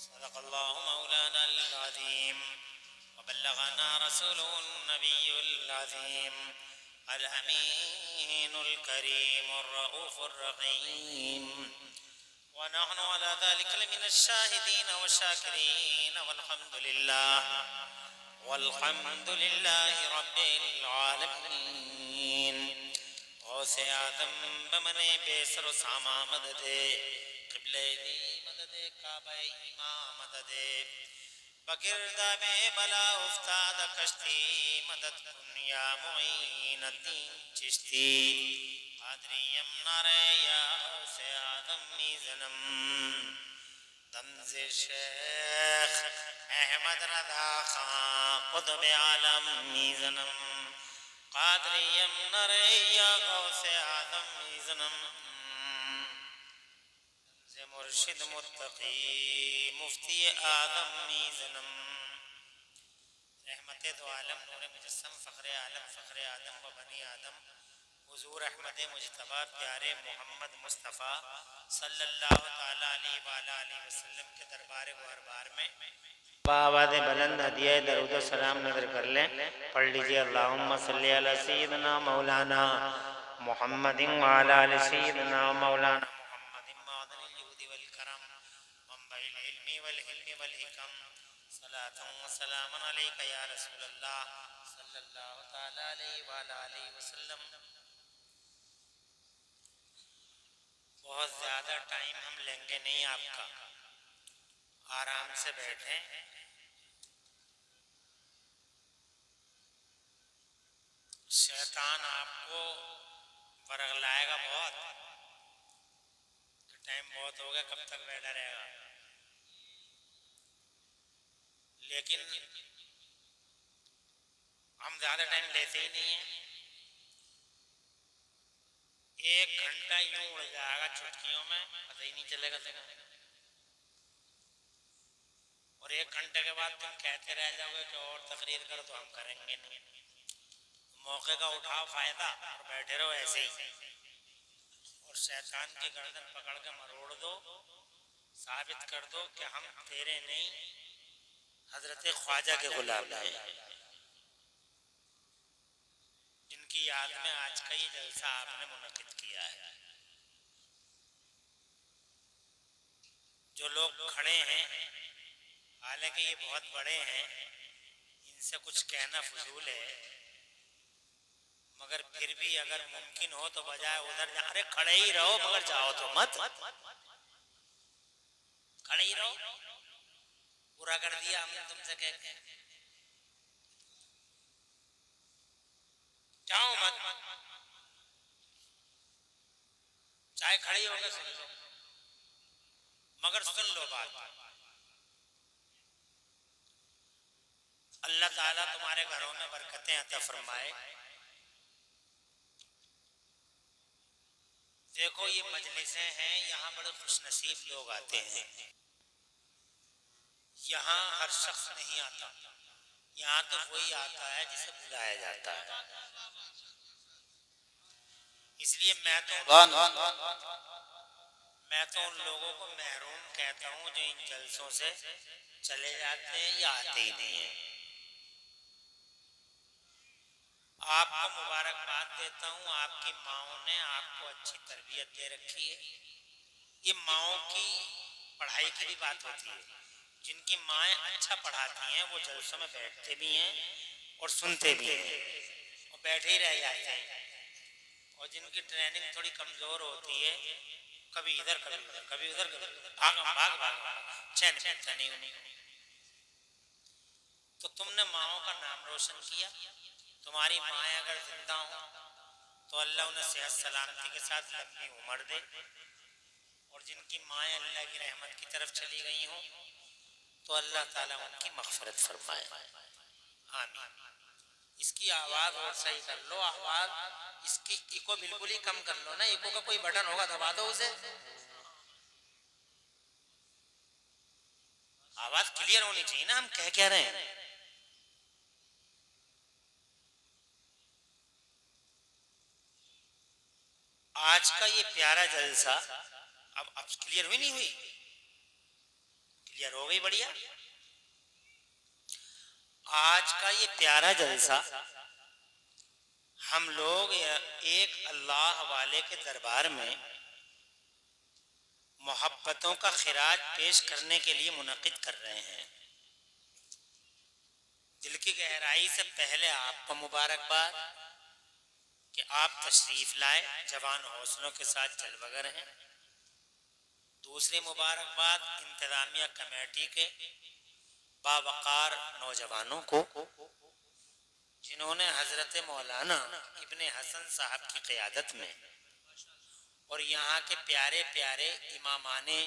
सदक़ल्लाहु मौलाना अज़ीम व बल्लग़ना रसूलुहुन नबियुल अज़ीम अल अमीनुल करीमुर रऊफ़ुर रहीम व नहनु अला ज़ालिका मिनश शाहिदीन व शाकिरीन वल्हम्दुलिल्लाहि रब्बिल आलमीन। गौसे आज़म बमने बेसर सामा मददे क़िबले दी मददे काबे इमाम मददे बगिरदाबे बला उफ्ताद कश्ती मदद कुन या मुईनुद्दीन चिश्ती आदरियम नारे या गौसे आज़म मीज़नम दमज़े शेख अहमद रज़ा खां क़ुत्ब आलम मीज़नम कादरियम नरे या गौसे आज़म मीज़नम से मुर्शिद मुत्तकी मुफ्ती आज़म मीज़नम रहमत दो आलम नूर मुजस्सम फ़ख्र आलम फ़ख्र आदम व बनी आदम हुज़ूर अहमद मुज्तबा प्यारे मोहम्मद मुस्तफ़ा सल्लल्लाहु ताला अलैहि व आलिहि वसल्लम के दरबार गुहरबार में बावाज़ बुलंद हदिया दरूद व सलाम नज़र कर लें। पढ़ लीजिए अल्लाहुम्मा सल्ली अला सय्यिदना मौलाना मुहम्मदिन व अला आलि सय्यिदना मौलाना मुहम्मदिन मअदनिल जुदी वल करम मंबइल इल्मी वल हिल्मी वल हिकम सलातन व सलामन अलैका या रसूलल्लाह सल्लल्लाहु ताला अलैहि व आलिहि वसल्लम। बहुत ज़्यादा टाइम हम लेंगे नहीं आपका, आराम से बैठें। शैतान आपको बरगलाएगा बहुत, टाइम बहुत हो गया, कब तक बैठा रहेगा। लेकिन हम ज़्यादा टाइम लेते ही नहीं हैं। 1 घंटा यूं उड़ जाएगा चुटकियों में, पता ही नहीं चलेगा तुम्हें। और 1 घंटे के बाद तुम कहते रह जाओगे कि और तकरीर करो, तो हम करेंगे नहीं। मौके का उठाओ फायदा और बैठे रहो ऐसे ही, और शैतान की गर्दन पकड़ के मरोड़ दो, साबित कर दो कि हम तेरे नहीं हजरत ख्वाजा के गुलाम हैं, जिनकी याद में आज का ये जलसा आपने मुनक्किद किया है। जो लोग खड़े हैं, हालांकि ये बहुत बड़े हैं, इनसे कुछ कहना फजूल है, मगर फिर भी अगर मुमकिन हो तो बजाय उधर जा, अरे खड़े ही रहो मगर जाओ तो मत, खड़े ही रहो। पूरा कर दिया हमने तुमसे कह के, जाओ मत, चाहे खड़े होकर सुन लो, मगर सुन लो बात। अल्लाह ताला तुम्हारे घरों में बरकतें अता फरमाए। देखो ये मजलिसें हैं, यहाँ बड़े खुशनसीब लोग आते हैं। यहाँ हर शख्स नहीं आता, यहाँ तो वही आता है जिसे बुलाया जाता है। इसलिए मैं तो उन लोगों को महरूम कहता हूँ जो इन जलसों से चले जाते हैं या आते ही नहीं है। आपको मुबारकबाद देता हूँ, आपकी माओ ने आपको अच्छी तरबियत दे रखी है। ये माओ की पढ़ाई की भी बात होती है। जिनकी माएँ अच्छा पढ़ाती हैं वो जलसों में बैठते भी हैं और सुनते भी हैं और बैठे ही रह जाते हैं। और जिनकी ट्रेनिंग थोड़ी कमजोर होती है, कभी इधर कभी उधर, कभी उधर कभी उधर, भाग भाग चैन मिलता नहीं। तो तुमने माओ का नाम रोशन किया। तुम्हारी माएँ अगर जिंदा हो तो अल्लाह उन्हें सेहत सलामती के साथ लंबी उम्र दे, और जिनकी माएँ अल्लाह की रहमत की तरफ चली गई हों तो अल्लाह ताला उनकी मग़फ़िरत फरमाए। आमीन। इसकी आवाज़ और सही कर लो, आवाज़ इसकी इको बिल्कुल ही कम कर लो ना। इको का कोई बटन होगा, दबा दो उसे। आवाज़ क्लियर होनी चाहिए ना, हम कह क्या रहे हैं। आज का ये प्यारा जलसा अब क्लियर हुई नहीं हुई? क्लियर हो गई? बढ़िया। आज का ये प्यारा जलसा हम लोग एक अल्लाह वाले के दरबार में मोहब्बतों का खिराज पेश करने के लिए मुनक़िद कर रहे हैं। दिल की गहराई से पहले आपको मुबारकबाद कि आप तशरीफ लाए, जवान हौसलों के साथ जलवगर हैं। दूसरी मुबारकबाद इंतजामिया कमेटी के बावकार नौजवानों को, जिन्होंने हजरत मौलाना इब्ने हसन साहब की क़यादत में और यहाँ के प्यारे प्यारे इमामाने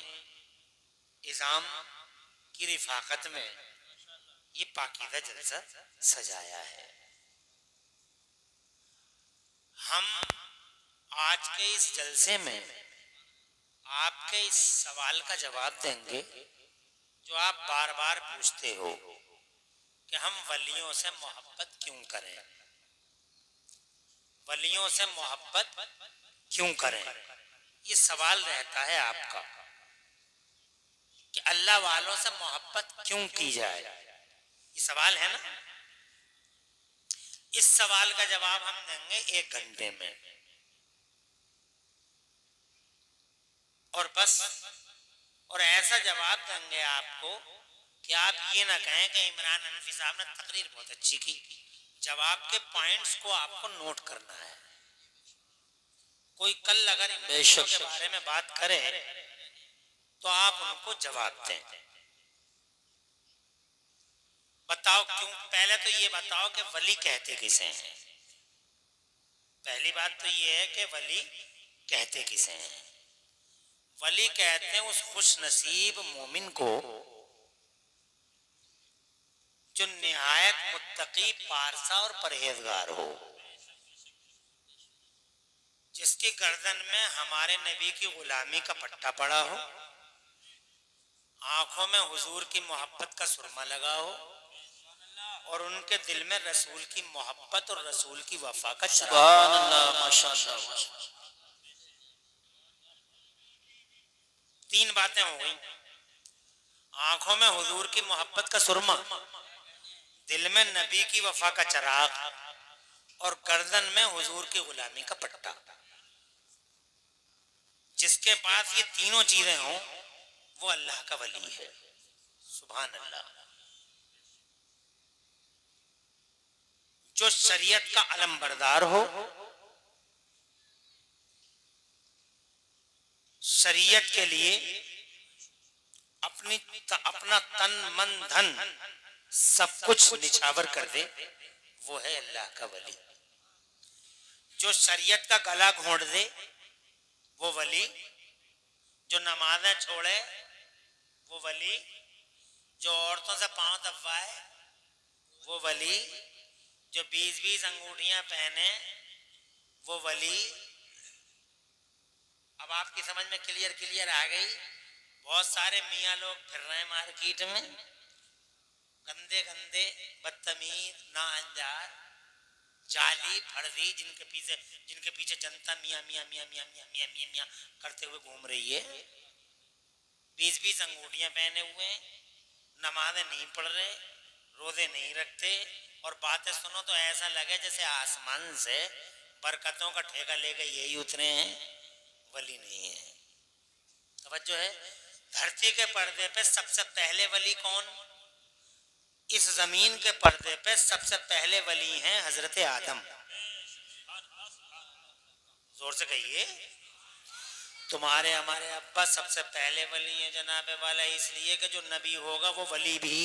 इज़ाम की रिफाकत में ये पाकीज़ा जलसा सजाया है। हम आज के इस जलसे में आपके इस सवाल का जवाब देंगे जो आप बार बार पूछते हो कि हम वलियों से मोहब्बत क्यों करें, वलियों से मोहब्बत क्यों करें। ये सवाल रहता है आपका कि अल्लाह वालों से मोहब्बत क्यों की जाए, ये सवाल है ना। इस सवाल का जवाब हम देंगे 1 घंटे में, और बस, और ऐसा जवाब देंगे आपको कि आप ये ना कहें कि इमरान हनफी साहब ने तकरीर बहुत अच्छी की। जवाब के पॉइंट्स को आपको नोट करना है। कोई कल अगर इन के बारे में बात करे तो आप उनको जवाब दें। बताओ क्यों? पहले तो ये बताओ कि वली कहते किसे हैं। पहली बात तो ये है कि वली कहते किसे हैं। वली कहते हैं उस खुश नसीब मोमिन को जो निहायत मुत्तकी, पारसा और परहेजगार हो, जिसकी गर्दन में हमारे नबी की गुलामी का पट्टा पड़ा हो, आंखों में हुजूर की मोहब्बत का सुरमा लगा हो और उनके दिल में रसूल की मोहब्बत और रसूल की वफा का सुभान अल्लाह, माशाअल्लाह। 3 बातें हो गई। आंखों में हुजूर की मोहब्बत का सुरमा, दिल में नबी की वफा का चराग और गर्दन में हुजूर की गुलामी का पट्टा। जिसके पास ये तीनों चीजें हों वो अल्लाह का वली है। सुभान अल्लाह। जो शरीयत का अलमबरदार हो, शरीयत के लिए अपना तन मन धन सब कुछ निछावर कर दे, वो है अल्लाह का वली। जो शरीयत का गला घोंट दे वो वली। जो नमाजें छोड़े वो वली। जो औरतों से पांव दबाए वो वली। जो 20-20 अंगूठियां पहने वो वली। अब आपकी समझ में क्लियर आ गई। बहुत सारे मियाँ लोग फिर रहे हैं मार्केट में, गंदे गंदे, बदतमीज, नाअंजार, जाली, फर्जी, जिनके पीछे जनता मियाँ मियाँ मियाँ मियाँ मियाँ मियाँ मियाँ मियाँ करते हुए घूम रही है। 20-20 अंगूठियां पहने हुए, नमाजें नहीं पढ़ रहे, रोजे नहीं रखते, और बातें सुनो तो ऐसा लगे जैसे आसमान से बरकतों का ठेका लेकर यही उतरे हैं। वली नहीं है। तवज्जो है। धरती के पर्दे पे सबसे पहले वली कौन? इस जमीन के पर्दे पे सबसे पहले वली हैं हजरत आदम। जोर से कहिए। तुम्हारे हमारे अब्बा सबसे पहले वली हैं जनाबे वाला, इसलिए कि जो नबी होगा वो वली भी,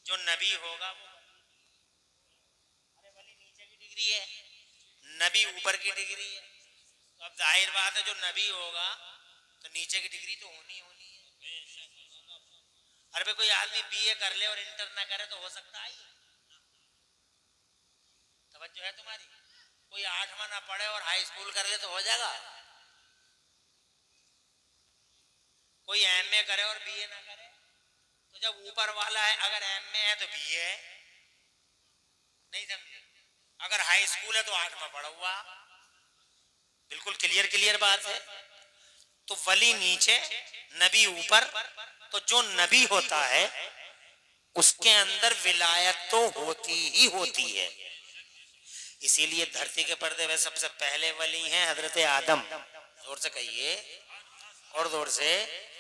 जो नबी होगा वो, अरे वली नीचे की डिग्री है, नबी ऊपर की डिग्री है। तो अब जाहिर बात है जो नबी होगा तो नीचे की डिग्री तो होनी है। अरे भाई कोई आदमी बीए कर ले और इंटर ना करे तो हो सकता है? तवज्जो है तुम्हारी? कोई 8वां ना पढ़े और हाई स्कूल कर ले तो हो जाएगा? कोई एमए करे और बीए ना करे तो जब ऊपर वाला है, अगर एमए है तो बीए है, नहीं समझे? अगर हाई स्कूल है तो 8वां पढ़ा हुआ। बिल्कुल क्लियर बात है। तो वली नीचे नबी ऊपर, तो जो नबी होता है उसके अंदर विलायत तो होती ही होती है। इसीलिए धरती के पर्दे में सबसे पहले वली हैं हजरत आदम। जोर से कहिए, और जोर से,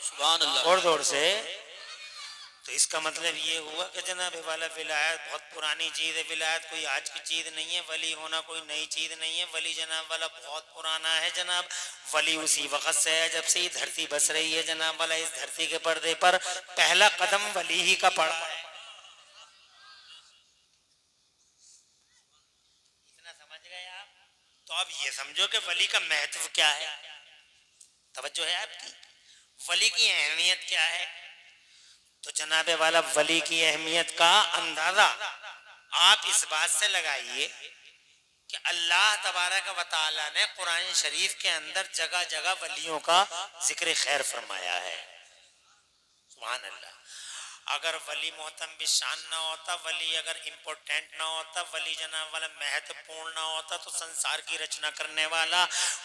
सुभान अल्लाह। और जोर से। तो इसका मतलब ये हुआ कि जनाब वाला विलायत बहुत पुरानी चीज है। विलायत कोई आज की चीज नहीं है, वली होना कोई नई चीज नहीं है। वली जनाब वाला बहुत पुराना है। जनाब वली उसी वक्त से है जब से ये धरती बस रही है। जनाब वाला इस धरती के पर्दे पर पहला कदम वली ही का पड़ा है। इतना समझ गए आप? तो अब ये समझो कि वली का महत्व क्या है। तवज्जो है आपकी? वली की अहमियत क्या है? तो जनाबे वाला वली की अहमियत का अंदाजा आप इस बात से लगाइए कि अल्लाह तबारक व तआला ने कुरान शरीफ के अंदर जगह जगह वलियों का जिक्र खैर फरमाया है। सुभान अल्लाह। अगर वली मोहतम बिशान ना होता, वली अगर इम्पोर्टेंट ना होता, वली जनाब वाला महत्वपूर्ण ना होता, तो संसार की रचना करने वाला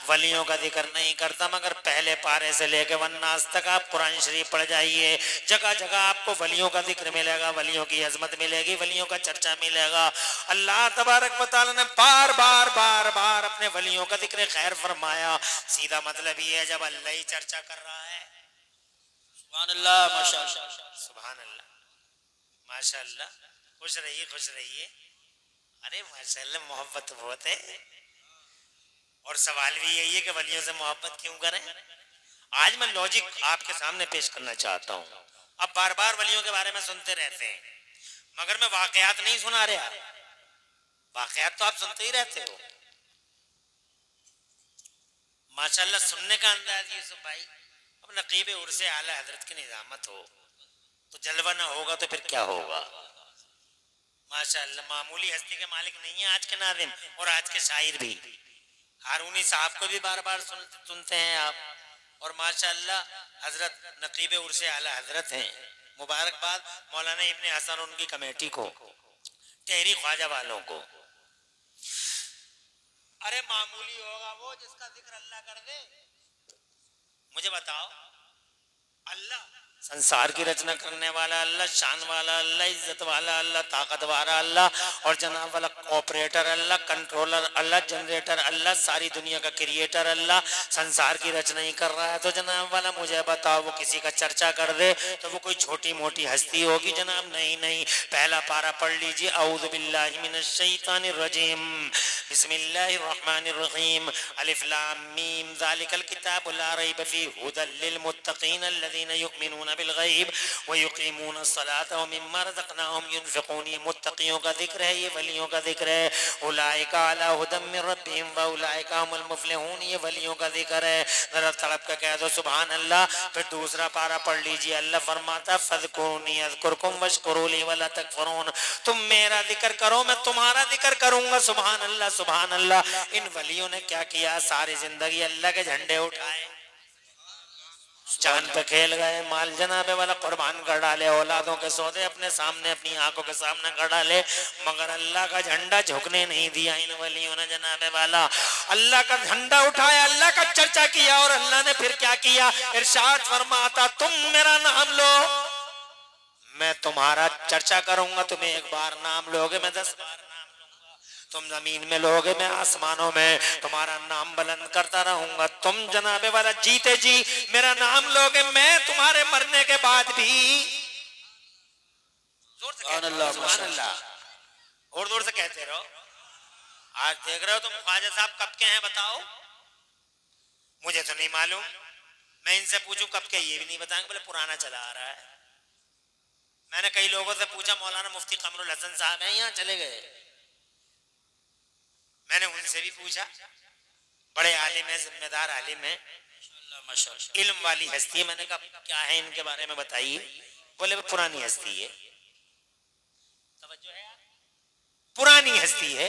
वलियों का जिक्र नहीं करता। मगर पहले पारे से लेके वन्नास तक आप कुरान शरीफ पढ़ जाइए, जगह जगह आपको वलियों का जिक्र मिलेगा, वलियों की अजमत मिलेगी, वलियों का चर्चा मिलेगा। अल्लाह तबारक व तआला ने बार बार बार बार अपने वलियों का जिक्र खैर फरमाया। सीधा मतलब ये है जब अल्लाह ही चर्चा कर रहा है। सुभान अल्लाह, माशाअल्लाह। सुभान अल्लाह, माशाअल्लाह। खुश रहिए, खुश रहिए। अरे माशाअल्लाह, मोहब्बत बहुत है। और सवाल भी यही है कि वलियों से मोहब्बत क्यों करें। आज मैं लॉजिक आपके सामने पेश करना चाहता हूँ। अब बार बार वलियों के बारे में सुनते रहते हैं, मगर मैं वाकयात नहीं सुना रहा। वाकयात तो आप सुनते ही रहते हो। माशाअल्लाह, सुनने का अंदाज यूसुफ भाई, अब नकीब उर्स आला हजरत की निजामत हो तो जलवा ना होगा तो फिर क्या होगा। माशाअल्लाह, मामूली हस्ती के मालिक नहीं है आज के नाज़िम और आज के शायर भी। हारूनी साहब को भी बार बार सुनते हैं आप। और माशाअल्लाह हजरत नकीब उर्स आला हजरत हैं। मुबारकबाद मौलाना इब्ने हसन उनकी कमेटी को, टेहरी ख्वाजा वालों को। अरे मामूली होगा वो जिसका जिक्र अल्लाह कर दे। मुझे बताओ, अल्लाह संसार की रचना करने वाला अल्लाह, शान वाला अल्लाह, इज्जत वाला अल्लाह, ताकत वाला अल्लाह, और जनाब वाला ऑपरेटर अल्लाह, कंट्रोलर अल्लाह, जनरेटर अल्लाह, सारी दुनिया का क्रिएटर अल्लाह संसार की रचना ही कर रहा है। तो जनाब वाला मुझे बताओ, वो किसी का चर्चा कर दे तो वो कोई छोटी मोटी हस्ती होगी जनाब? नहीं नहीं। पहला पारा पढ़ लीजिए, औज़ु बिल्लाहि मिनश शैतानिर रजीम, बिस्मिल्लाहिर रहमानिर रहीम, अलिफ लाम मीम, ज़ालिकल किताबु ला रैब फीहि हुदल लिल मुत्तक़ीन अल्लज़ीना युमिनून बिल गैब व युक़ीमून अस्सलात व मिम्मा रज़क़नाहुम युनफ़िक़ून। ये मुत्तक़ियों का जिक्र है, ये वलियों का जिक्र है। उलाइका अला हुदम मिन रब्बिहिम व उलाइका हुमुल मुफ़्लिहून, ये वलियों का जिक्र है। जरा तड़प के कह दो सुभान अल्लाह। फिर दूसरा पारा पढ़ लीजिए, अल्लाह फरमाता फ़ज़कुरूनी अज़कुरकुम वश्कुरू ली वला तकफ़ुरून। तुम मेरा जिक्र करो, मैं तुम्हारा जिक्र करूंगा। सुभान अल्लाह, सुभान अल्लाह। इन वलियों ने क्या किया? सारी जिंदगी अल्लाह के झंडे उठाए, चांद पे खेल गए, माल जनाबे वाला कुर्बान कर डाले, औलादों के सौदे अपने सामने अपनी आंखों के सामने कर डाले, मगर अल्लाह का झंडा झुकने नहीं दिया इन वलियों ने। जनाबे वाला अल्लाह का झंडा उठाया, अल्लाह का चर्चा किया, और अल्लाह ने फिर क्या किया? इरशाद फरमाता, तुम मेरा नाम लो, मैं तुम्हारा चर्चा करूंगा। तुम्हें एक बार नाम लोगे, मैं 10 बार नाम लूंगा। तुम जमीन में लोगे, मैं आसमानों में तुम्हारा नाम बुलंद करता रहूंगा। तुम जनाबे वाला जीते जी मेरा नाम लोगे, मैं तुम्हारे मरने के बाद भी जोर से कहते रहो सुभान अल्लाह, और जोर से कहते रहो। आज देख रहे हो तुम ख्वाजा साहब कब के हैं बताओ? मुझे तो नहीं मालूम। मैं इनसे पूछूं कब के, ये भी नहीं बताएंगे, बोले पुराना चला आ रहा है। मैंने कई लोगों से पूछा, मौलाना मुफ्ती कमरुल हसन साहब हैं, यहाँ चले गए। मैंने उनसे भी पूछा, बड़े आलिम है, जिम्मेदार आलिम है, इल्म वाली हस्ती है। मैंने कहा क्या है इनके बारे में बताइए। बोले पुरानी हस्ती है। तवज्जो है, पुरानी हस्ती है।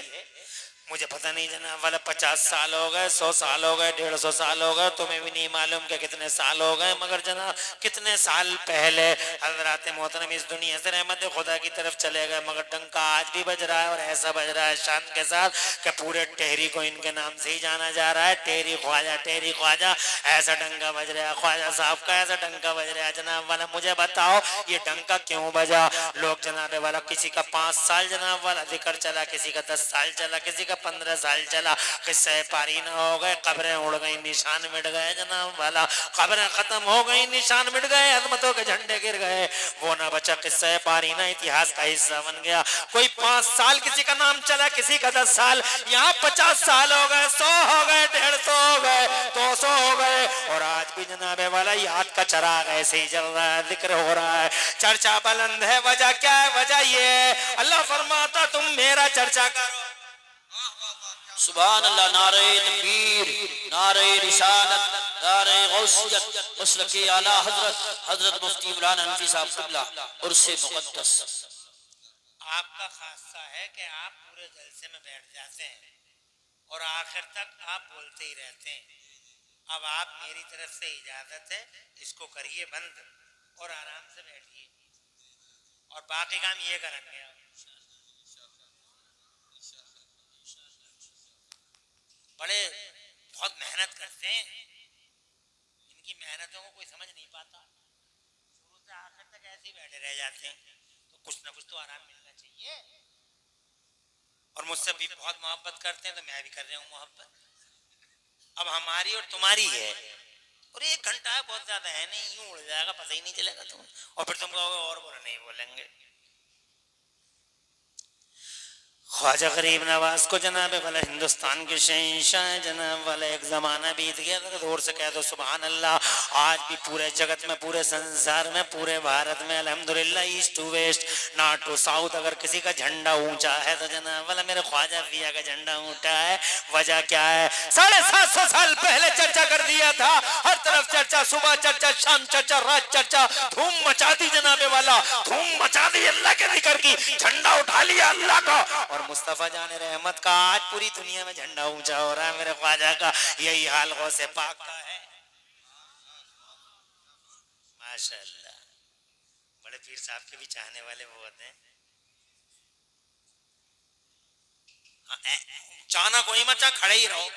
मुझे पता नहीं जनाब वाला 50 साल हो गए, 100 साल हो गए, 150 साल हो गए, तुम्हें भी नहीं मालूम कि कितने साल हो गए, मगर जनाब कितने साल पहले हजरत मोहतरम इस दुनिया से रहमत खुदा की तरफ चले गए, मगर डंका आज भी बज रहा है और ऐसा बज रहा है शान के साथ कि पूरे टेहरी को इनके नाम से ही जाना जा रहा है। टेहरी ख्वाजा ऐसा डंका बज रहा है, ख्वाजा साहब का ऐसा डंका बज रहा है। जनाब वाला मुझे बताओ ये डंका क्यों बजा? लोग जनाब वाला किसी का 5 साल जनाब वाला जिक्र चला, किसी का 10 साल चला, किसी का 15 साल चला, किस्से पारी न हो गए, कब्रें उड़ गई, निशान मिट गए जनाब वाला, कब्रें खत्म हो गई, निशान मिट गए, अजमतों के झंडे गिर गए, वो ना बचा किस्से पारी ना इतिहास का हिस्सा बन गया। कोई 5 साल किसी का नाम चला, किसी का 10 साल, यहाँ 50 साल हो गए, 100 हो गए, 150 हो गए, 200 हो गए, और आज भी जनाब वाला याद का चराग ऐसे ही जल रहा है, जिक्र हो रहा है, चर्चा बुलंद है। वजह क्या है? वजह ये है अल्लाह फरमाता तुम मेरा चर्चा करो। सुभान अल्लाह। नारे तकबीर, नारे रिसालत, नारे गौसियत, मसलके आला हजरत मुफ्ती मौलाना हनफी साहब क़िबला उर्से मुक़द्दस। आपका खासा है कि आप पूरे जलसे में बैठ जाते हैं और आखिर तक आप बोलते ही रहते हैं। अब आप मेरी तरफ से इजाजत है, इसको करिए बंद और आराम से बैठिए और बाकी काम ये करेंगे। बड़े बहुत मेहनत करते हैं, इनकी मेहनतों को कोई समझ नहीं पाता, शुरू से आखिर तक ऐसे ही बैठे रह जाते हैं। तो कुछ ना कुछ तो आराम मिलना चाहिए। और मुझसे भी बहुत मोहब्बत करते हैं तो मैं भी कर रहा हूँ मोहब्बत। अब हमारी और तुम्हारी है, और 1 घंटा है, बहुत ज्यादा है नहीं, यूं उड़ जाएगा, पता ही नहीं चलेगा तुम्हें, और फिर तुम कहोगे और बोला, नहीं बोलेंगे। ख्वाजा गरीब नवाज को जनाब वाला हिंदुस्तान के शहंशाह जनाब वाला एक ज़माना बीत गया था, जोर से कह दो सुभान अल्लाह। आज भी पूरे जगत में, पूरे संसार में, पूरे भारत में अल्हम्दुलिल्लाह, east to west, north to south, अगर किसी का झंडा ऊंचा है तो जनाब वाला मेरे ख्वाजा पिया का झंडा ऊंचा है। वजह क्या है? 750 साल पहले चर्चा कर दिया था, हर तरफ चर्चा, सुबह चर्चा, शाम चर्चा, रात चर्चा, धूम मचा दी जनाब वाला, धूम मचा दी अल्लाह के जिक्र की, झंडा उठा लिया अल्लाह का, और मुस्तफा जाने रहमत का आज पूरी दुनिया में झंडा ऊंचा हो रहा है। मेरे ख्वाजा का यही हाल गौसे पाक का है। माशाअल्लाह, बड़े पीर साहब के भी चाहने वाले बहुत हैं। चाहना कोई मत, चाह खड़े ही रहो,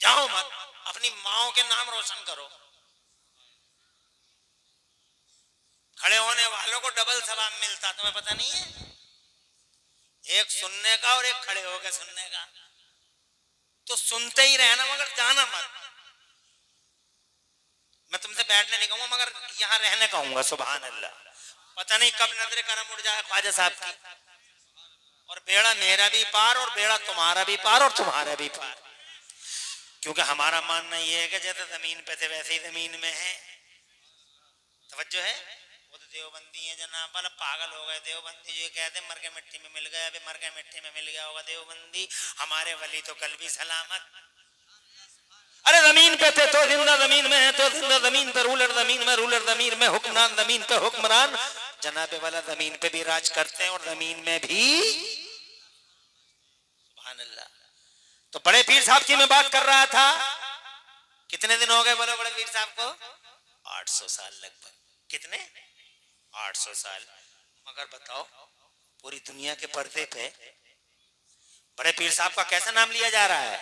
जाओ मत, अपनी माओ के नाम रोशन करो। खड़े होने वालों को डबल सवाब मिलता, तुम्हें पता नहीं है? एक सुनने का और एक खड़े होकर सुनने का। तो सुनते ही रहना, मगर जाना मत। मैं तुमसे बैठने नहीं कहूंगा, मगर यहाँ रहने कहूंगा। सुभान अल्लाह। पता नहीं कब नजर करम उड़ जाए ख्वाजा साहब की, और बेड़ा मेरा भी पार और बेड़ा तुम्हारा भी पार और तुम्हारा भी पार। क्योंकि हमारा मानना यह है कि जैसे जमीन पे थे वैसे ही जमीन में है। तवज्जो है? वो तो देवबंदी है जनाब वाला, पागल हो गए देवबंदी, जो कहते मर के मिट्टी में मिल गए, अभी मर के मिट्टी में मिल गया होगा देवबंदी। हमारे वली तो कल भी सलामत। अरे जमीन पे थे तो जिंदा जमीन में है, तो जिंदा जमीन पे, रूलर जमीन में, रूलर जमीन में, हुक्मरान जमीन पे, हुक्मरान जनाबे वाला जमीन पे भी राज करते हैं और जमीन में भी। सुभान अल्लाह। तो बड़े पीर साहब की मैं बात कर रहा था। कितने दिन हो गए बोलो बड़े पीर साहब को? 800 साल लगभग। कितने? 800 साल। मगर बताओ, पूरी दुनिया के पर्दे पे बड़े पीर साहब का कैसा नाम लिया जा रहा है?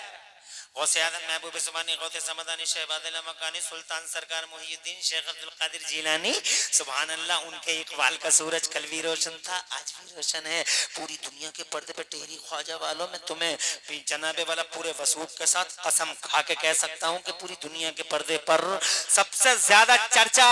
गौसे आज़म महबूब ज़मानी गौसे समदानी शहबाद मकानी सुल्तान सरकार मुहीउद्दीन शेख अब्दुल कादिर जीलानी। सुभान अल्लाह। उनके इकबाल का सूरज कल भी रोशन था, आज भी रोशन है। पूरी दुनिया के पर्दे पे टेहरी ख्वाजा वालों में तुम्हें जनाबे वाला पूरे वसूख के साथ कसम खा के कह सकता हूँ कि पूरी दुनिया के पर्दे पर सबसे ज्यादा चर्चा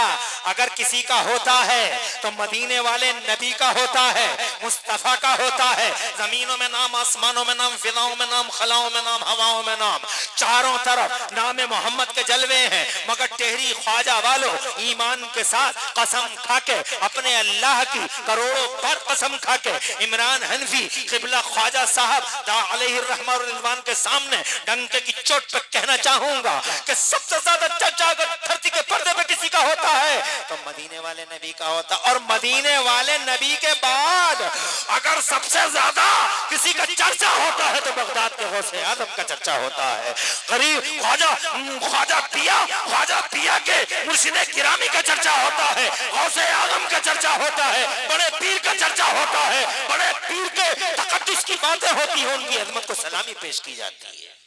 अगर किसी का होता है तो मदीने वाले नबी का होता है, मुस्तफा का होता है। जमीनों में नाम, आसमानों में नाम, फिजाओं में नाम, खलाओं में नाम, हवाओं में नाम, चारों तरफ नाम मोहम्मद के जलवे हैं। मगर टेहरी ख्वाजा वालों ईमान के साथ कसम खाके, अपने अल्लाह की करोड़ों पर कसम खाके, इमरान हनफी क़िबला ख्वाजा साहब अलैहि रहमा व रिज़वान के सामने डंके की चोट पर कहना चाहूंगा कि सबसे ज्यादा चर्चा अगर धरती के पर्दे पे किसी का किसका होता है? तो मदीने वाले नबी का होता। और मदीने वाले नबी के बाद अगर सबसे ज्यादा किसी का चर्चा होता है तो बगदाद के गौसे आजम का चर्चा होता है। गरीब ख्वाजा पिया के मुर्शिदे गिरामी का चर्चा होता है, गौसे आजम का चर्चा होता है, बड़े पीर का चर्चा होता है, बड़े पीर के तकद्दुस की बातें होती हैं, उनकी अजमत को सलामी पेश की जाती है।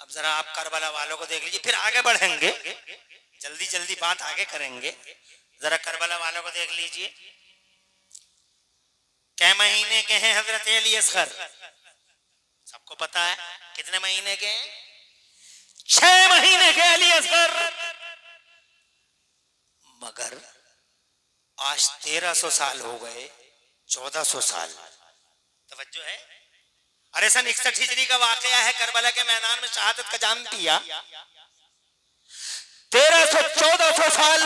अब जरा आप करबला वालों को देख लीजिए, फिर आगे बढ़ेंगे, जल्दी जल्दी बात आगे करेंगे। जरा करबला वालों को देख लीजिए, क्या महीने के हैं हजरत अली असगर? सबको पता है कितने महीने के हैं? 6 महीने के अली असगर। मगर आज 1300 साल हो गए, 1400 साल। तवज्जो है? अरे सन 61 हिजरी का वाकया है, करबला के मैदान में शहादत का जाम पिया। 1300-1400 साल।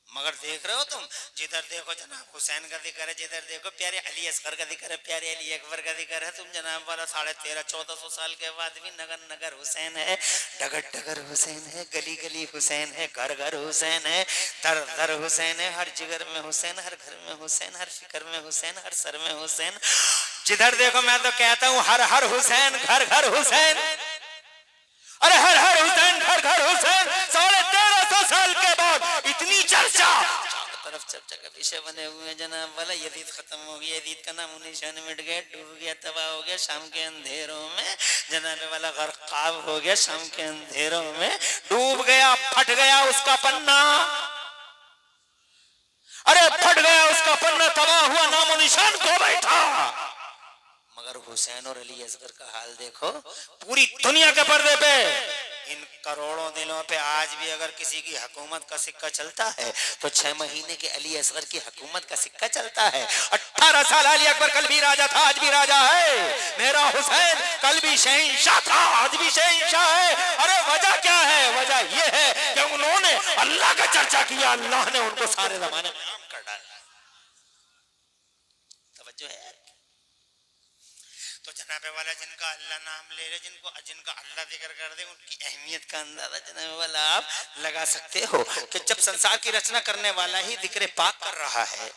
मगर देख रहे हो तुम, जिधर देखो जनाब हुसैन का जिक्र है, जिधर देखो प्यारे अली असगर का जिक्र है, प्यारे अली अकबर का जिक्र है, तुम जनाब वाला 1350-1400 साल के बाद भी नगर नगर हुसैन है, डगर डगर हुसैन है, गली गली हुसैन है, घर घर हुसैन है, दर दर हुसैन है, हर जिगर में हुसैन, हर घर में हुसैन, हर फिक्र में हुसैन, हर सर में हुसैन। जिधर देखो मैं तो कहता हूँ हर हर हुसैन, घर घर हुसैन। अरे हर हर हुसैन, घर घर हुसैन। 1350 साल के बाद इतनी चर्चा, चारों तरफ चर्चा का विषय बने हुए हैं जनाब वाला। यजीद खत्म हो गया, यजीद का नाम निशान मिट गया, डूब गया, तबाह हो गया शाम के अंधेरों में, जनाब वाला गर्काब हो गया शाम के अंधेरों में, डूब गया, फट गया उसका पन्ना। अरे फट गया उसका पन्ना, तबाह हुआ, नामो निशान खो बैठा। मगर हुसैन और अली असगर का हाल देखो, पूरी दुनिया के पर्दे पे, इन करोड़ों दिलों पे आज भी अगर किसी की हुकूमत का सिक्का चलता है तो 6 महीने के अली असगर की हुकूमत का सिक्का चलता है। 18 साल अली अकबर कल भी राजा था, आज भी राजा है। मेरा हुसैन कल भी शहंशाह था, आज भी शहंशाह है। अरे वजह क्या है? वजह यह है कि उन्होंने अल्लाह का चर्चा किया, अल्लाह ने उनको सारे जमाने में आम कर डाला। तवज्जो है? तो जनाबे वाला जिनका अल्लाह नाम ले रहे, जिनका अल्लाह जिक्र कर दे, उनकी अहमियत का अंदाजा जनाबे वाला आप लगा सकते हो कि जब संसार की रचना करने वाला ही जिक्र पाक कर रहा है,